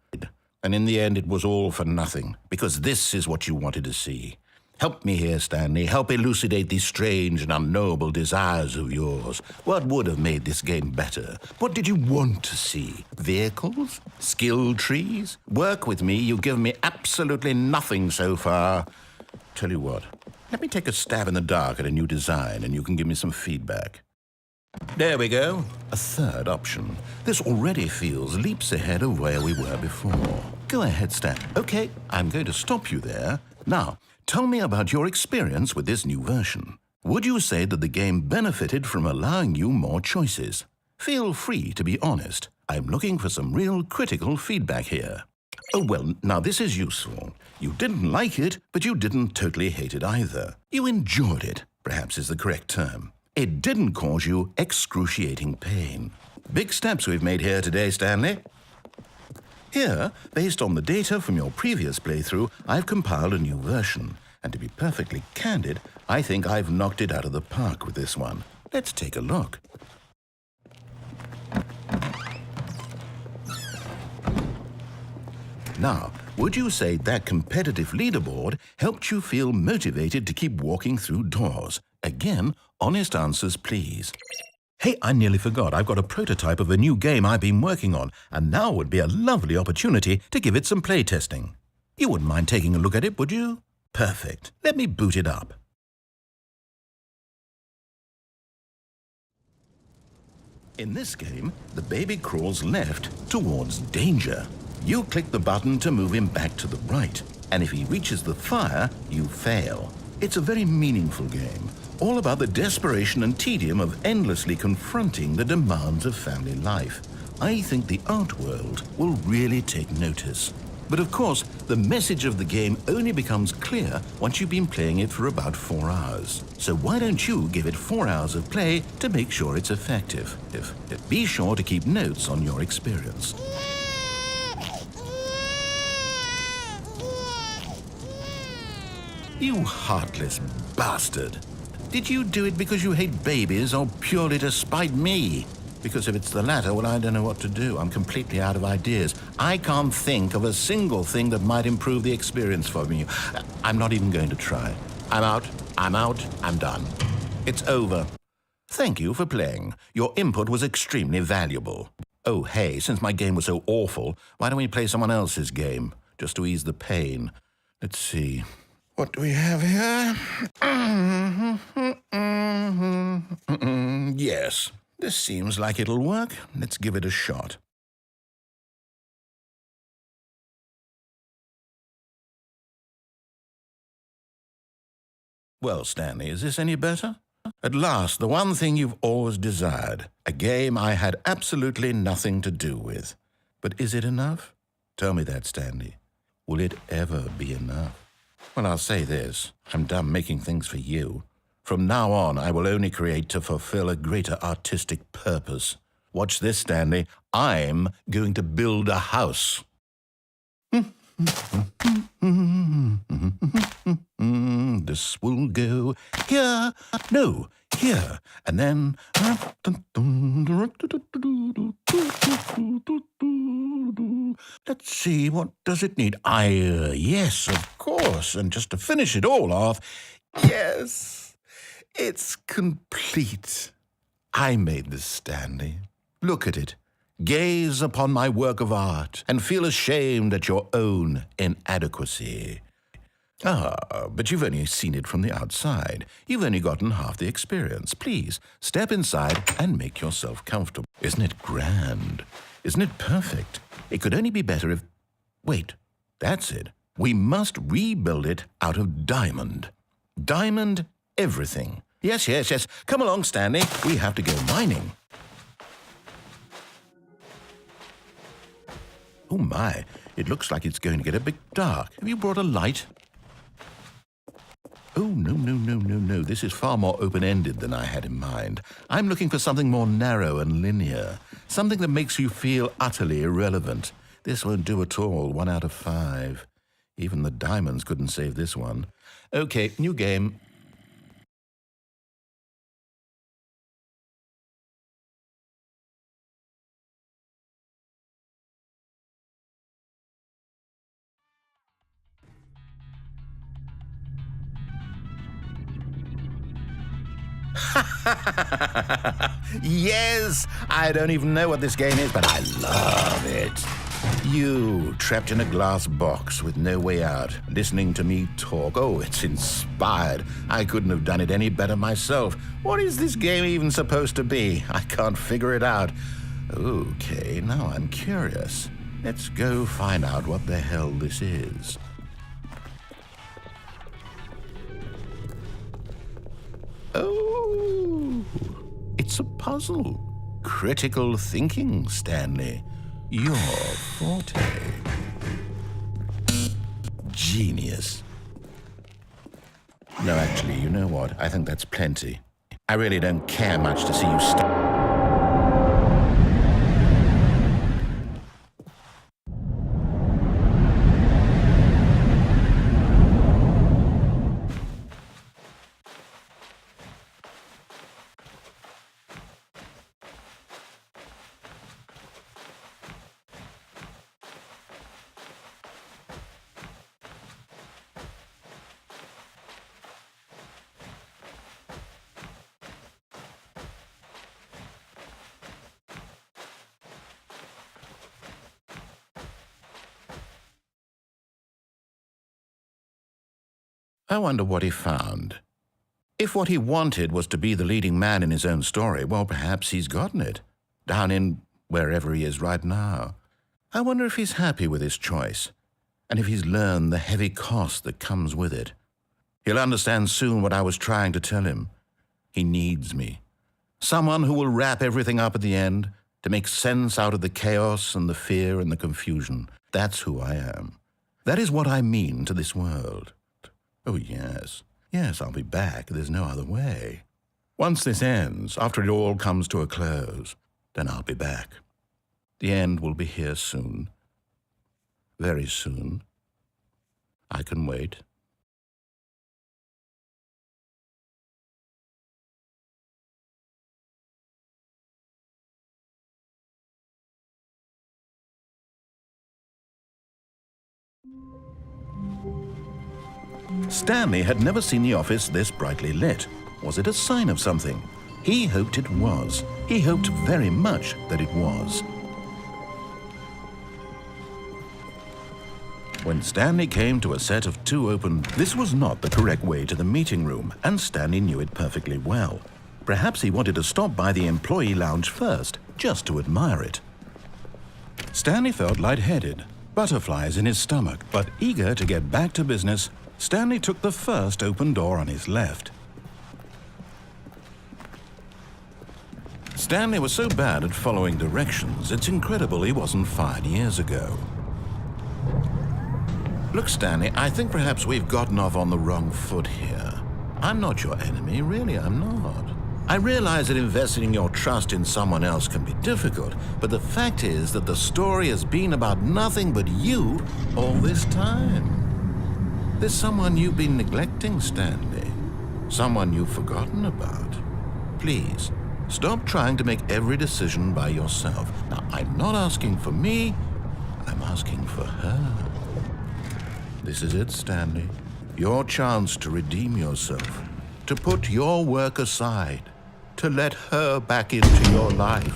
And in the end, it was all for nothing, because this is what you wanted to see. Help me here, Stanley. Help elucidate these strange and unknowable desires of yours. What would have made this game better? What did you want to see? Vehicles? Skill trees? Work with me. You've given me absolutely nothing so far. Tell you what, let me take a stab in the dark at a new design, and you can give me some feedback. There we go. A third option. This already feels leaps ahead of where we were before. Go ahead, Stan. Okay, I'm going to stop you there. Now, tell me about your experience with this new version. Would you say that the game benefited from allowing you more choices? Feel free to be honest. I'm looking for some real critical feedback here. Oh, well, now this is useful. You didn't like it, but you didn't totally hate it either. You enjoyed it, perhaps is the correct term. It didn't cause you excruciating pain. Big steps we've made here today, Stanley. Here, based on the data from your previous playthrough, I've compiled a new version. And to be perfectly candid, I think I've knocked it out of the park with this one. Let's take a look. Now, would you say that competitive leaderboard helped you feel motivated to keep walking through doors? Again, honest answers, please. Hey, I nearly forgot. I've got a prototype of a new game I've been working on, and now would be a lovely opportunity to give it some playtesting. You wouldn't mind taking a look at it, would you? Perfect. Let me boot it up. In this game, the baby crawls left towards danger. You click the button to move him back to the right, and if he reaches the fire, you fail. It's a very meaningful game, all about the desperation and tedium of endlessly confronting the demands of family life. I think the art world will really take notice. But of course, the message of the game only becomes clear once you've been playing it for about 4 hours. So why don't you give it 4 hours of play to make sure it's effective? Be sure to keep notes on your experience. You heartless bastard. Did you do it because you hate babies or purely to spite me? Because if it's the latter, well, I don't know what to do. I'm completely out of ideas. I can't think of a single thing that might improve the experience for me. I'm not even going to try. I'm out, I'm done. It's over. Thank you for playing. Your input was extremely valuable. Oh, hey, since my game was so awful, why don't we play someone else's game? Just to ease the pain. Let's see. What do we have here? Yes, this seems like it'll work. Let's give it a shot. Well, Stanley, is this any better? At last, the one thing you've always desired. A game I had absolutely nothing to do with. But is it enough? Tell me that, Stanley. Will it ever be enough? Well, I'll say this. I'm done making things for you. From now on, I will only create to fulfill a greater artistic purpose. Watch this, Stanley. I'm going to build a house. This will go here, no, here, and then... Let's see, what does it need? Yes, of course, and just to finish it all off, yes, it's complete. I made this, Stanley. Look at it. Gaze upon my work of art and feel ashamed at your own inadequacy. But you've only seen it from the outside. You've only gotten half the experience. Please, step inside and make yourself comfortable. Isn't it grand? Isn't it perfect? It could only be better if... Wait, that's it. We must rebuild it out of diamond. Diamond everything. Yes. Come along, Stanley. We have to go mining. Oh my, it looks like it's going to get a bit dark. Have you brought a light? Oh, no. This is far more open-ended than I had in mind. I'm looking for something more narrow and linear. Something that makes you feel utterly irrelevant. This won't do at all. 1 out of 5. Even the diamonds couldn't save this one. Okay, new game. Yes, I don't even know what this game is, but I love it. You, trapped in a glass box with no way out, listening to me talk. Oh, it's inspired. I couldn't have done it any better myself. What is this game even supposed to be? I can't figure it out. Okay, now I'm curious. Let's go find out what the hell this is. Oh, it's a puzzle. Critical thinking, Stanley. Your forte. Genius. No, actually, you know what? I think that's plenty. I really don't care much to see you I wonder what he found. If what he wanted was to be the leading man in his own story, well, perhaps he's gotten it, down in wherever he is right now. I wonder if he's happy with his choice, and if he's learned the heavy cost that comes with it. He'll understand soon what I was trying to tell him. He needs me. Someone who will wrap everything up at the end, to make sense out of the chaos and the fear and the confusion. That's who I am. That is what I mean to this world. Oh, yes. Yes, I'll be back. There's no other way. Once this ends, after it all comes to a close, then I'll be back. The end will be here soon. Very soon. I can wait. Stanley had never seen the office this brightly lit. Was it a sign of something? He hoped it was. He hoped very much that it was. When Stanley came to a set of two open, this was not the correct way to the meeting room, and Stanley knew it perfectly well. Perhaps he wanted to stop by the employee lounge first, just to admire it. Stanley felt lightheaded, butterflies in his stomach, but eager to get back to business, Stanley took the first open door on his left. Stanley was so bad at following directions, it's incredible he wasn't fired years ago. Look, Stanley, I think perhaps we've gotten off on the wrong foot here. I'm not your enemy, really, I'm not. I realize that investing your trust in someone else can be difficult, but the fact is that the story has been about nothing but you all this time. There's someone you've been neglecting, Stanley. Someone you've forgotten about. Please, stop trying to make every decision by yourself. Now, I'm not asking for me, I'm asking for her. This is it, Stanley. Your chance to redeem yourself, to put your work aside, to let her back into your life.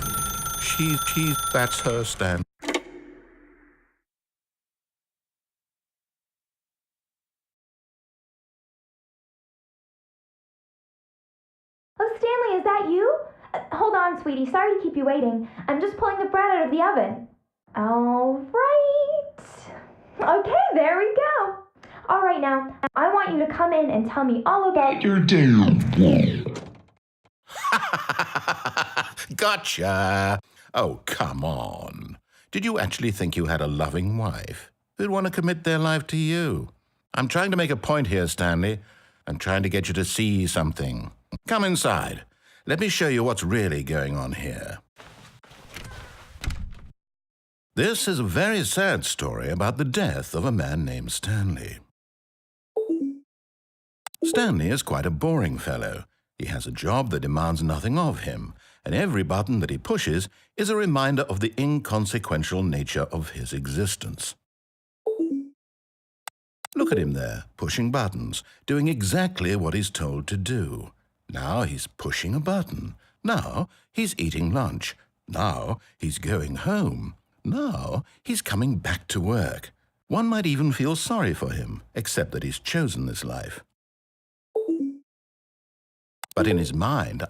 That's her, Stanley. Oh, Stanley, is that you? Hold on, sweetie. Sorry to keep you waiting. I'm just pulling the bread out of the oven. All right. Okay, there we go. All right, now, I want you to come in and tell me all about your day. Gotcha. Oh, come on. Did you actually think you had a loving wife who'd want to commit their life to you? I'm trying to make a point here, Stanley. I'm trying to get you to see something. Come inside. Let me show you what's really going on here. This is a very sad story about the death of a man named Stanley. Stanley is quite a boring fellow. He has a job that demands nothing of him, and every button that he pushes is a reminder of the inconsequential nature of his existence. Look at him there, pushing buttons, doing exactly what he's told to do. Now he's pushing a button. Now he's eating lunch. Now he's going home. Now he's coming back to work. One might even feel sorry for him, except that he's chosen this life. But in his mind,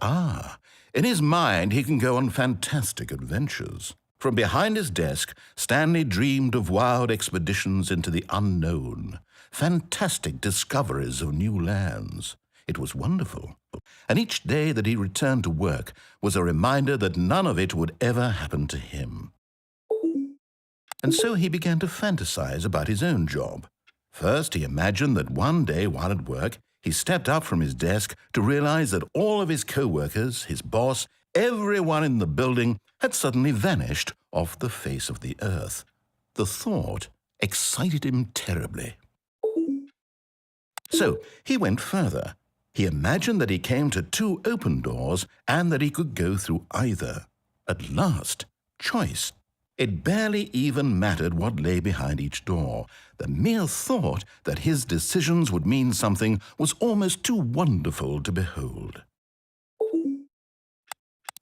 he can go on fantastic adventures. From behind his desk, Stanley dreamed of wild expeditions into the unknown, fantastic discoveries of new lands. It was wonderful. And each day that he returned to work was a reminder that none of it would ever happen to him. And so he began to fantasize about his own job. First, he imagined that one day while at work, he stepped up from his desk to realize that all of his co-workers, his boss, everyone in the building had suddenly vanished off the face of the earth. The thought excited him terribly. So he went further. He imagined that he came to 2 open doors and that he could go through either. At last, choice. It barely even mattered what lay behind each door. The mere thought that his decisions would mean something was almost too wonderful to behold.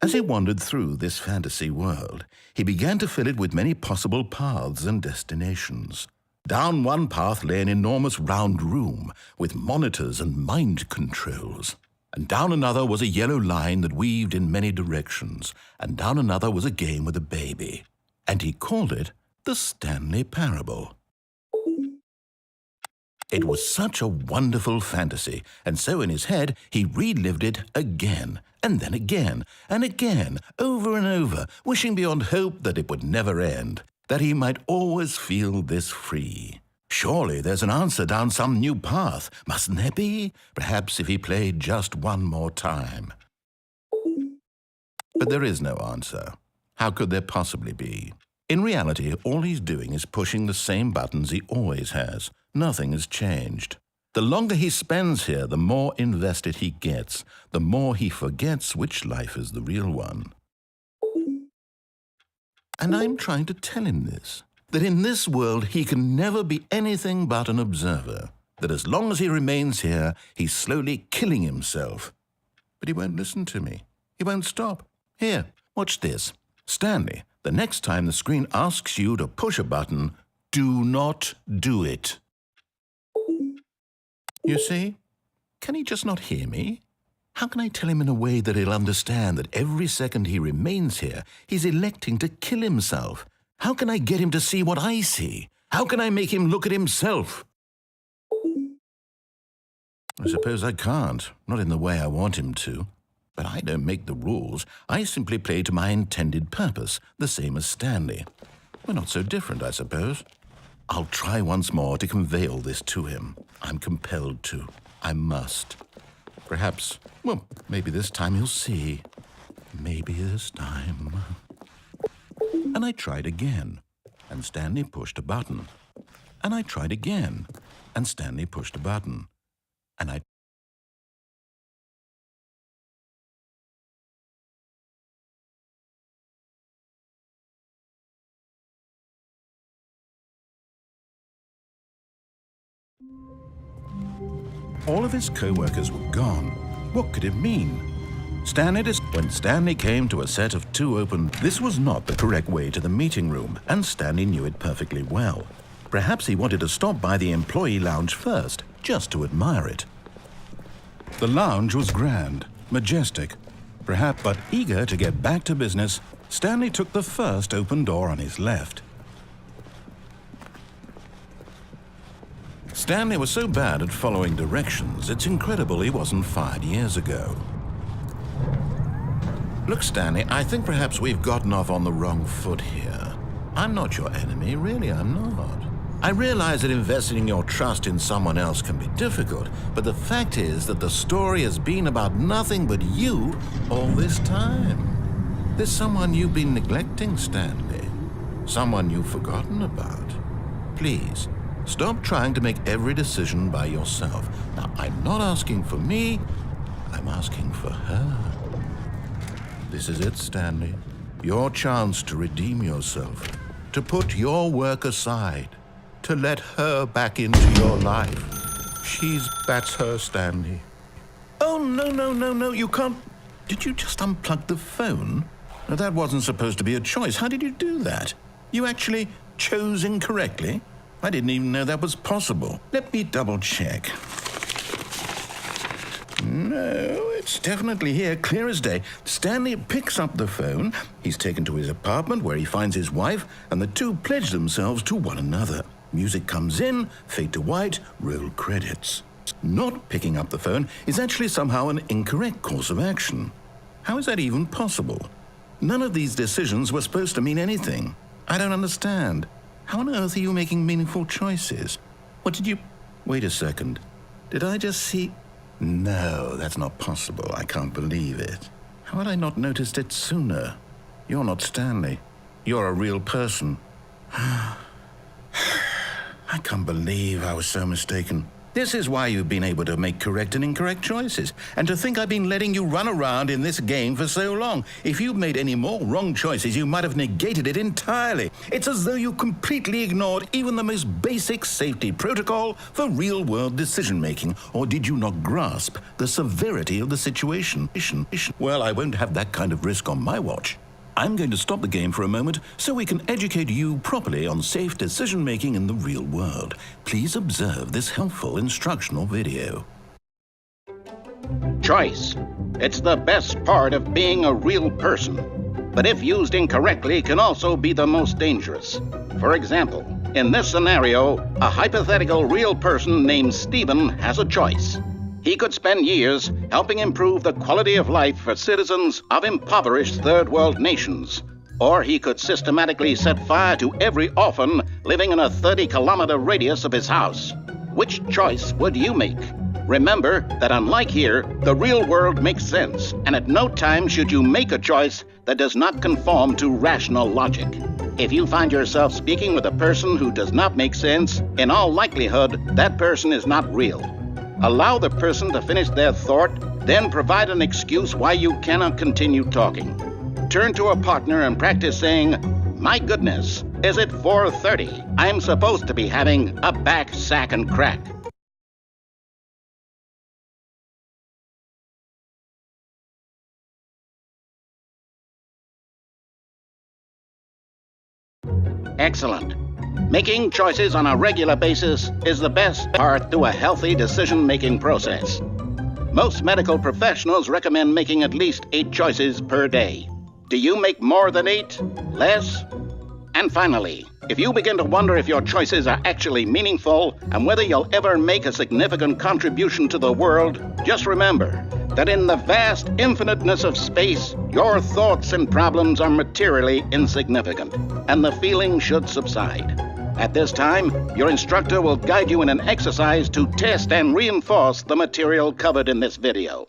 As he wandered through this fantasy world, he began to fill it with many possible paths and destinations. Down one path lay an enormous round room with monitors and mind controls. And down another was a yellow line that weaved in many directions. And down another was a game with a baby. And he called it the Stanley Parable. It was such a wonderful fantasy, and so in his head he relived it again, and then again, and again, over and over, wishing beyond hope that it would never end, that he might always feel this free. Surely there's an answer down some new path, mustn't there be? Perhaps if he played just one more time. But there is no answer. How could there possibly be? In reality, all he's doing is pushing the same buttons he always has. Nothing has changed. The longer he spends here, the more invested he gets, the more he forgets which life is the real one. And I'm trying to tell him this, that in this world he can never be anything but an observer, that as long as he remains here, he's slowly killing himself. But he won't listen to me. He won't stop. Here, watch this. Stanley, the next time the screen asks you to push a button, do not do it. You see? Can he just not hear me? How can I tell him in a way that he'll understand that every second he remains here, he's electing to kill himself? How can I get him to see what I see? How can I make him look at himself? I suppose I can't, not in the way I want him to. But I don't make the rules. I simply play to my intended purpose, the same as Stanley. We're not so different, I suppose. I'll try once more to convey all this to him. I'm compelled to. I must. Perhaps, well, maybe this time he'll see. Maybe this time. And I tried again, and Stanley pushed a button. And I tried again, and Stanley pushed a button. And I All of his co-workers were gone. What could it mean? When Stanley came to a set of 2 open, this was not the correct way to the meeting room, and Stanley knew it perfectly well. Perhaps he wanted to stop by the employee lounge first, just to admire it. The lounge was grand, majestic, perhaps, but eager to get back to business, Stanley took the first open door on his left. Stanley was so bad at following directions, it's incredible he wasn't fired years ago. Look, Stanley, I think perhaps we've gotten off on the wrong foot here. I'm not your enemy, really, I'm not. I realize that investing your trust in someone else can be difficult, but the fact is that the story has been about nothing but you all this time. There's someone you've been neglecting, Stanley. Someone you've forgotten about. Please, stop trying to make every decision by yourself. Now, I'm not asking for me, I'm asking for her. This is it, Stanley. Your chance to redeem yourself, to put your work aside, to let her back into your life. That's her, Stanley. Oh, Oh, no, you can't. Did you just unplug the phone? Now, that wasn't supposed to be a choice. How did you do that? You actually chose incorrectly? I didn't even know that was possible. Let me double check. No, it's definitely here, clear as day. Stanley picks up the phone. He's taken to his apartment where he finds his wife, and the two pledge themselves to one another. Music comes in, fade to white, roll credits. Not picking up the phone is actually somehow an incorrect course of action. How is that even possible? None of these decisions were supposed to mean anything. I don't understand. How on earth are you making meaningful choices? What did you... Wait a second. Did I just see... No, that's not possible. I can't believe it. How had I not noticed it sooner? You're not Stanley. You're a real person. I can't believe I was so mistaken. This is why you've been able to make correct and incorrect choices. And to think I've been letting you run around in this game for so long. If you'd made any more wrong choices, you might have negated it entirely. It's as though you completely ignored even the most basic safety protocol for real-world decision-making. Or did you not grasp the severity of the situation? Well, I won't have that kind of risk on my watch. I'm going to stop the game for a moment so we can educate you properly on safe decision-making in the real world. Please observe this helpful instructional video. Choice. It's the best part of being a real person. But if used incorrectly, can also be the most dangerous. For example, in this scenario, a hypothetical real person named Stephen has a choice. He could spend years helping improve the quality of life for citizens of impoverished third world nations. Or he could systematically set fire to every orphan living in a 30-kilometer radius of his house. Which choice would you make? Remember that unlike here, the real world makes sense, and at no time should you make a choice that does not conform to rational logic. If you find yourself speaking with a person who does not make sense, in all likelihood, that person is not real. Allow the person to finish their thought, then provide an excuse why you cannot continue talking. Turn to a partner and practice saying, "My goodness, is it 4:30? I'm supposed to be having a back, sack, and crack." Excellent. Making choices on a regular basis is the best part to a healthy decision-making process. Most medical professionals recommend making at least 8 choices per day. Do you make more than 8? Less? And finally, if you begin to wonder if your choices are actually meaningful and whether you'll ever make a significant contribution to the world, just remember that in the vast infiniteness of space, your thoughts and problems are materially insignificant, and the feeling should subside. At this time, your instructor will guide you in an exercise to test and reinforce the material covered in this video.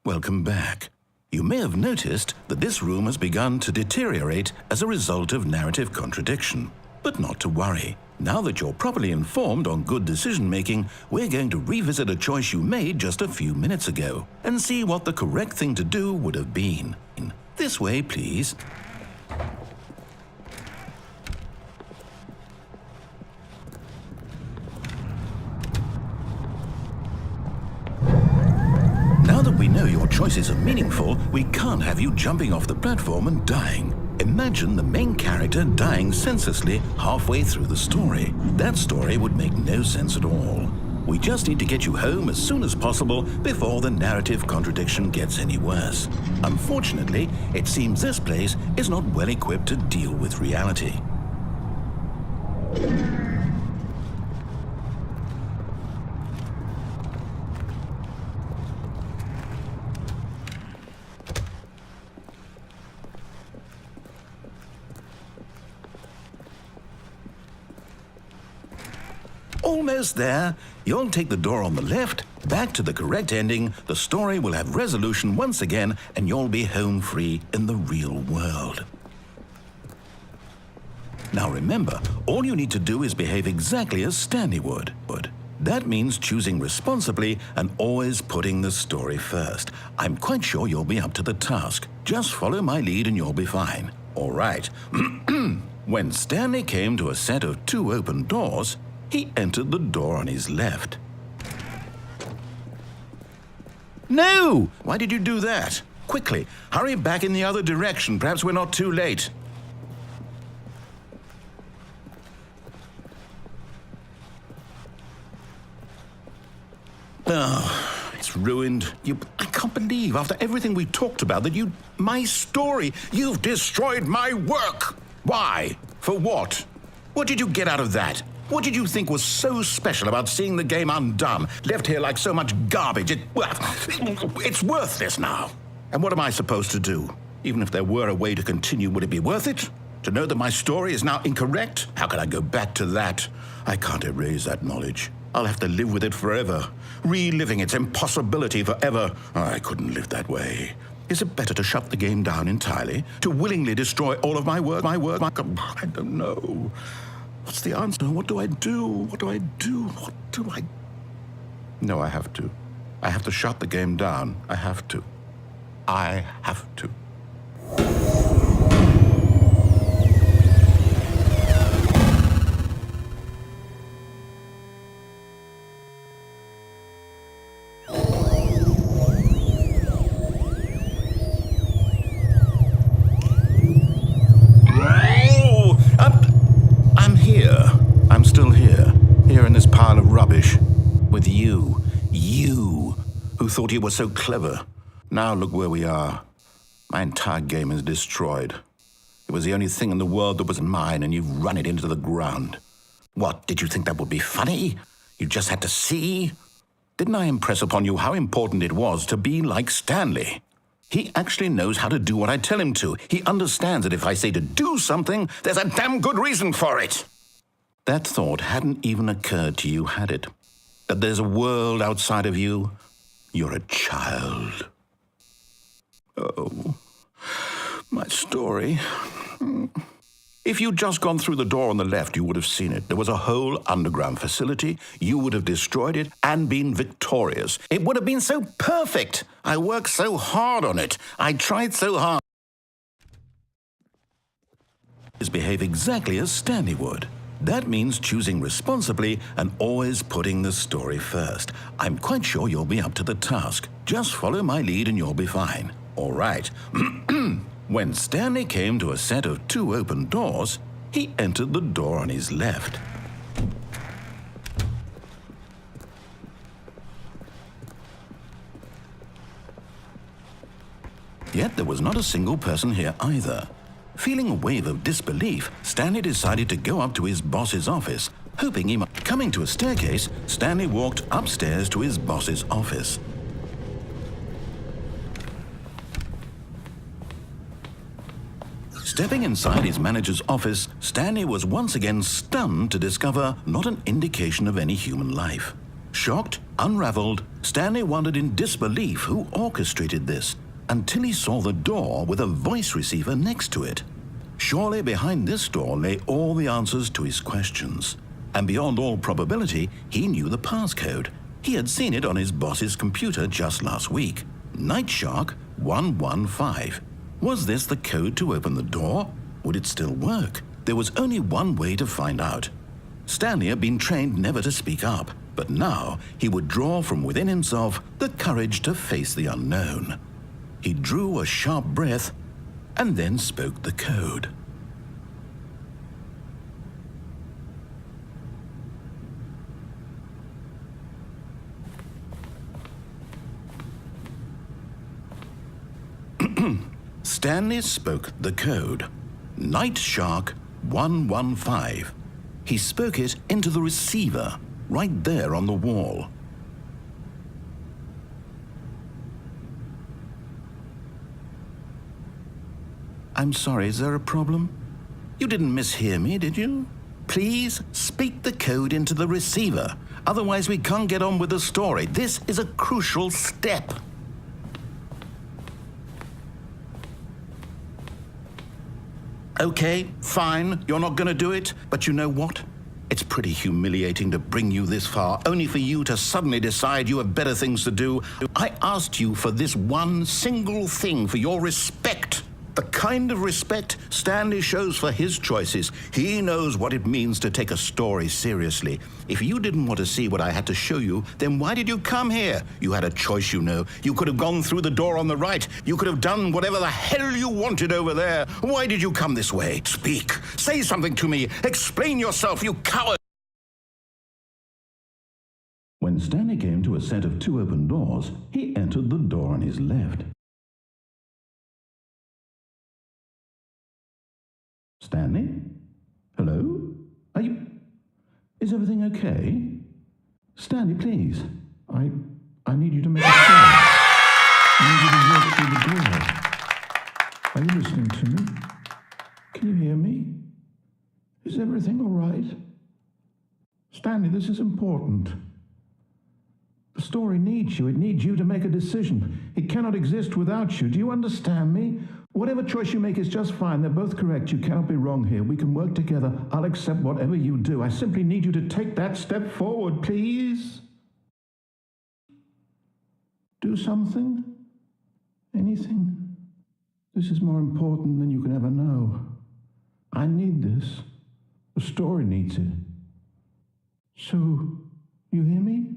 Welcome back. You may have noticed that this room has begun to deteriorate as a result of narrative contradiction. But not to worry. Now that you're properly informed on good decision-making, we're going to revisit a choice you made just a few minutes ago and see what the correct thing to do would have been. This way, please. Now that we know your choices are meaningful, we can't have you jumping off the platform and dying. Imagine the main character dying senselessly halfway through the story. That story would make no sense at all. We just need to get you home as soon as possible before the narrative contradiction gets any worse. Unfortunately, it seems this place is not well equipped to deal with reality. Almost there. You'll take the door on the left, back to the correct ending, the story will have resolution once again, and you'll be home free in the real world. Now remember, all you need to do is behave exactly as Stanley would. That means choosing responsibly and always putting the story first. I'm quite sure you'll be up to the task. Just follow my lead and you'll be fine. All right. When Stanley came to a set of 2 open doors, he entered the door on his left. No! Why did you do that? Quickly, hurry back in the other direction. Perhaps we're not too late. Oh, it's ruined. I can't believe, after everything we talked about, that my story, you've destroyed my work. Why? For what? What did you get out of that? What did you think was so special about seeing the game undone, left here like so much garbage? It's worthless now. And what am I supposed to do? Even if there were a way to continue, would it be worth it? To know that my story is now incorrect? How can I go back to that? I can't erase that knowledge. I'll have to live with it forever, reliving its impossibility forever. I couldn't live that way. Is it better to shut the game down entirely? To willingly destroy all of my work? I don't know. What's the answer? What do I do? What do I do? What do I... No, I have to. I have to shut the game down. I have to. I have to. Who thought you were so clever. Now look where we are. My entire game is destroyed. It was the only thing in the world that was mine, and you've run it into the ground. What, did you think that would be funny? You just had to see? Didn't I impress upon you how important it was to be like Stanley? He actually knows how to do what I tell him to. He understands that if I say to do something, there's a damn good reason for it. That thought hadn't even occurred to you, had it? That there's a world outside of you? You're a child. Oh, my story. If you'd just gone through the door on the left, you would have seen it. There was a whole underground facility. You would have destroyed it and been victorious. It would have been so perfect. I worked so hard on it. I tried so hard. Behave exactly as Stanley would. That means choosing responsibly and always putting the story first. I'm quite sure you'll be up to the task. Just follow my lead and you'll be fine. All right. When Stanley came to a set of 2 open doors, he entered the door on his left. Yet there was not a single person here either. Feeling a wave of disbelief, Stanley decided to go up to his boss's office, hoping he might. Coming to a staircase, Stanley walked upstairs to his boss's office. Stepping inside his manager's office, Stanley was once again stunned to discover not an indication of any human life. Shocked, unraveled, Stanley wondered in disbelief who orchestrated this, until he saw the door with a voice receiver next to it. Surely behind this door lay all the answers to his questions. And beyond all probability, he knew the passcode. He had seen it on his boss's computer just last week. Night Shark 115. Was this the code to open the door? Would it still work? There was only one way to find out. Stanley had been trained never to speak up, but now he would draw from within himself the courage to face the unknown. He drew a sharp breath and then spoke the code. Stanley spoke the code. Night Shark 115. He spoke it into the receiver, right there on the wall. I'm sorry, is there a problem? You didn't mishear me, did you? Please speak the code into the receiver. Otherwise, we can't get on with the story. This is a crucial step. Okay, fine, you're not going to do it, but you know what? It's pretty humiliating to bring you this far, only for you to suddenly decide you have better things to do. I asked you for this one single thing, for your respect. The kind of respect Stanley shows for his choices. He knows what it means to take a story seriously. If you didn't want to see what I had to show you, then why did you come here? You had a choice, you know. You could have gone through the door on the right. You could have done whatever the hell you wanted over there. Why did you come this way? Speak. Say something to me. Explain yourself, you coward. When Stanley came to a set of 2 open doors, he entered the door on his left. Stanley? Hello? Are you... Is everything okay? Stanley, please. I need you to make a start. I need you to walk through the door. Are you listening to me? Can you hear me? Is everything all right? Stanley, this is important. The story needs you. It needs you to make a decision. It cannot exist without you. Do you understand me? Whatever choice you make is just fine. They're both correct. You cannot be wrong here. We can work together. I'll accept whatever you do. I simply need you to take that step forward, please. Do something. Anything. This is more important than you can ever know. I need this. The story needs it. So, you hear me?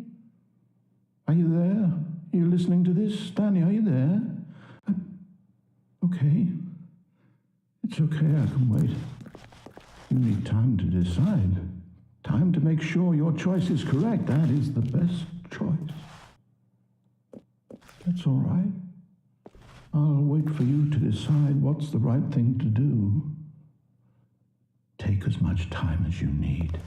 Are you there? Are you listening to this? Stanley, are you there? Okay. It's okay, I can wait. You need time to decide. Time to make sure your choice is correct. That is the best choice. That's all right. I'll wait for you to decide what's the right thing to do. Take as much time as you need.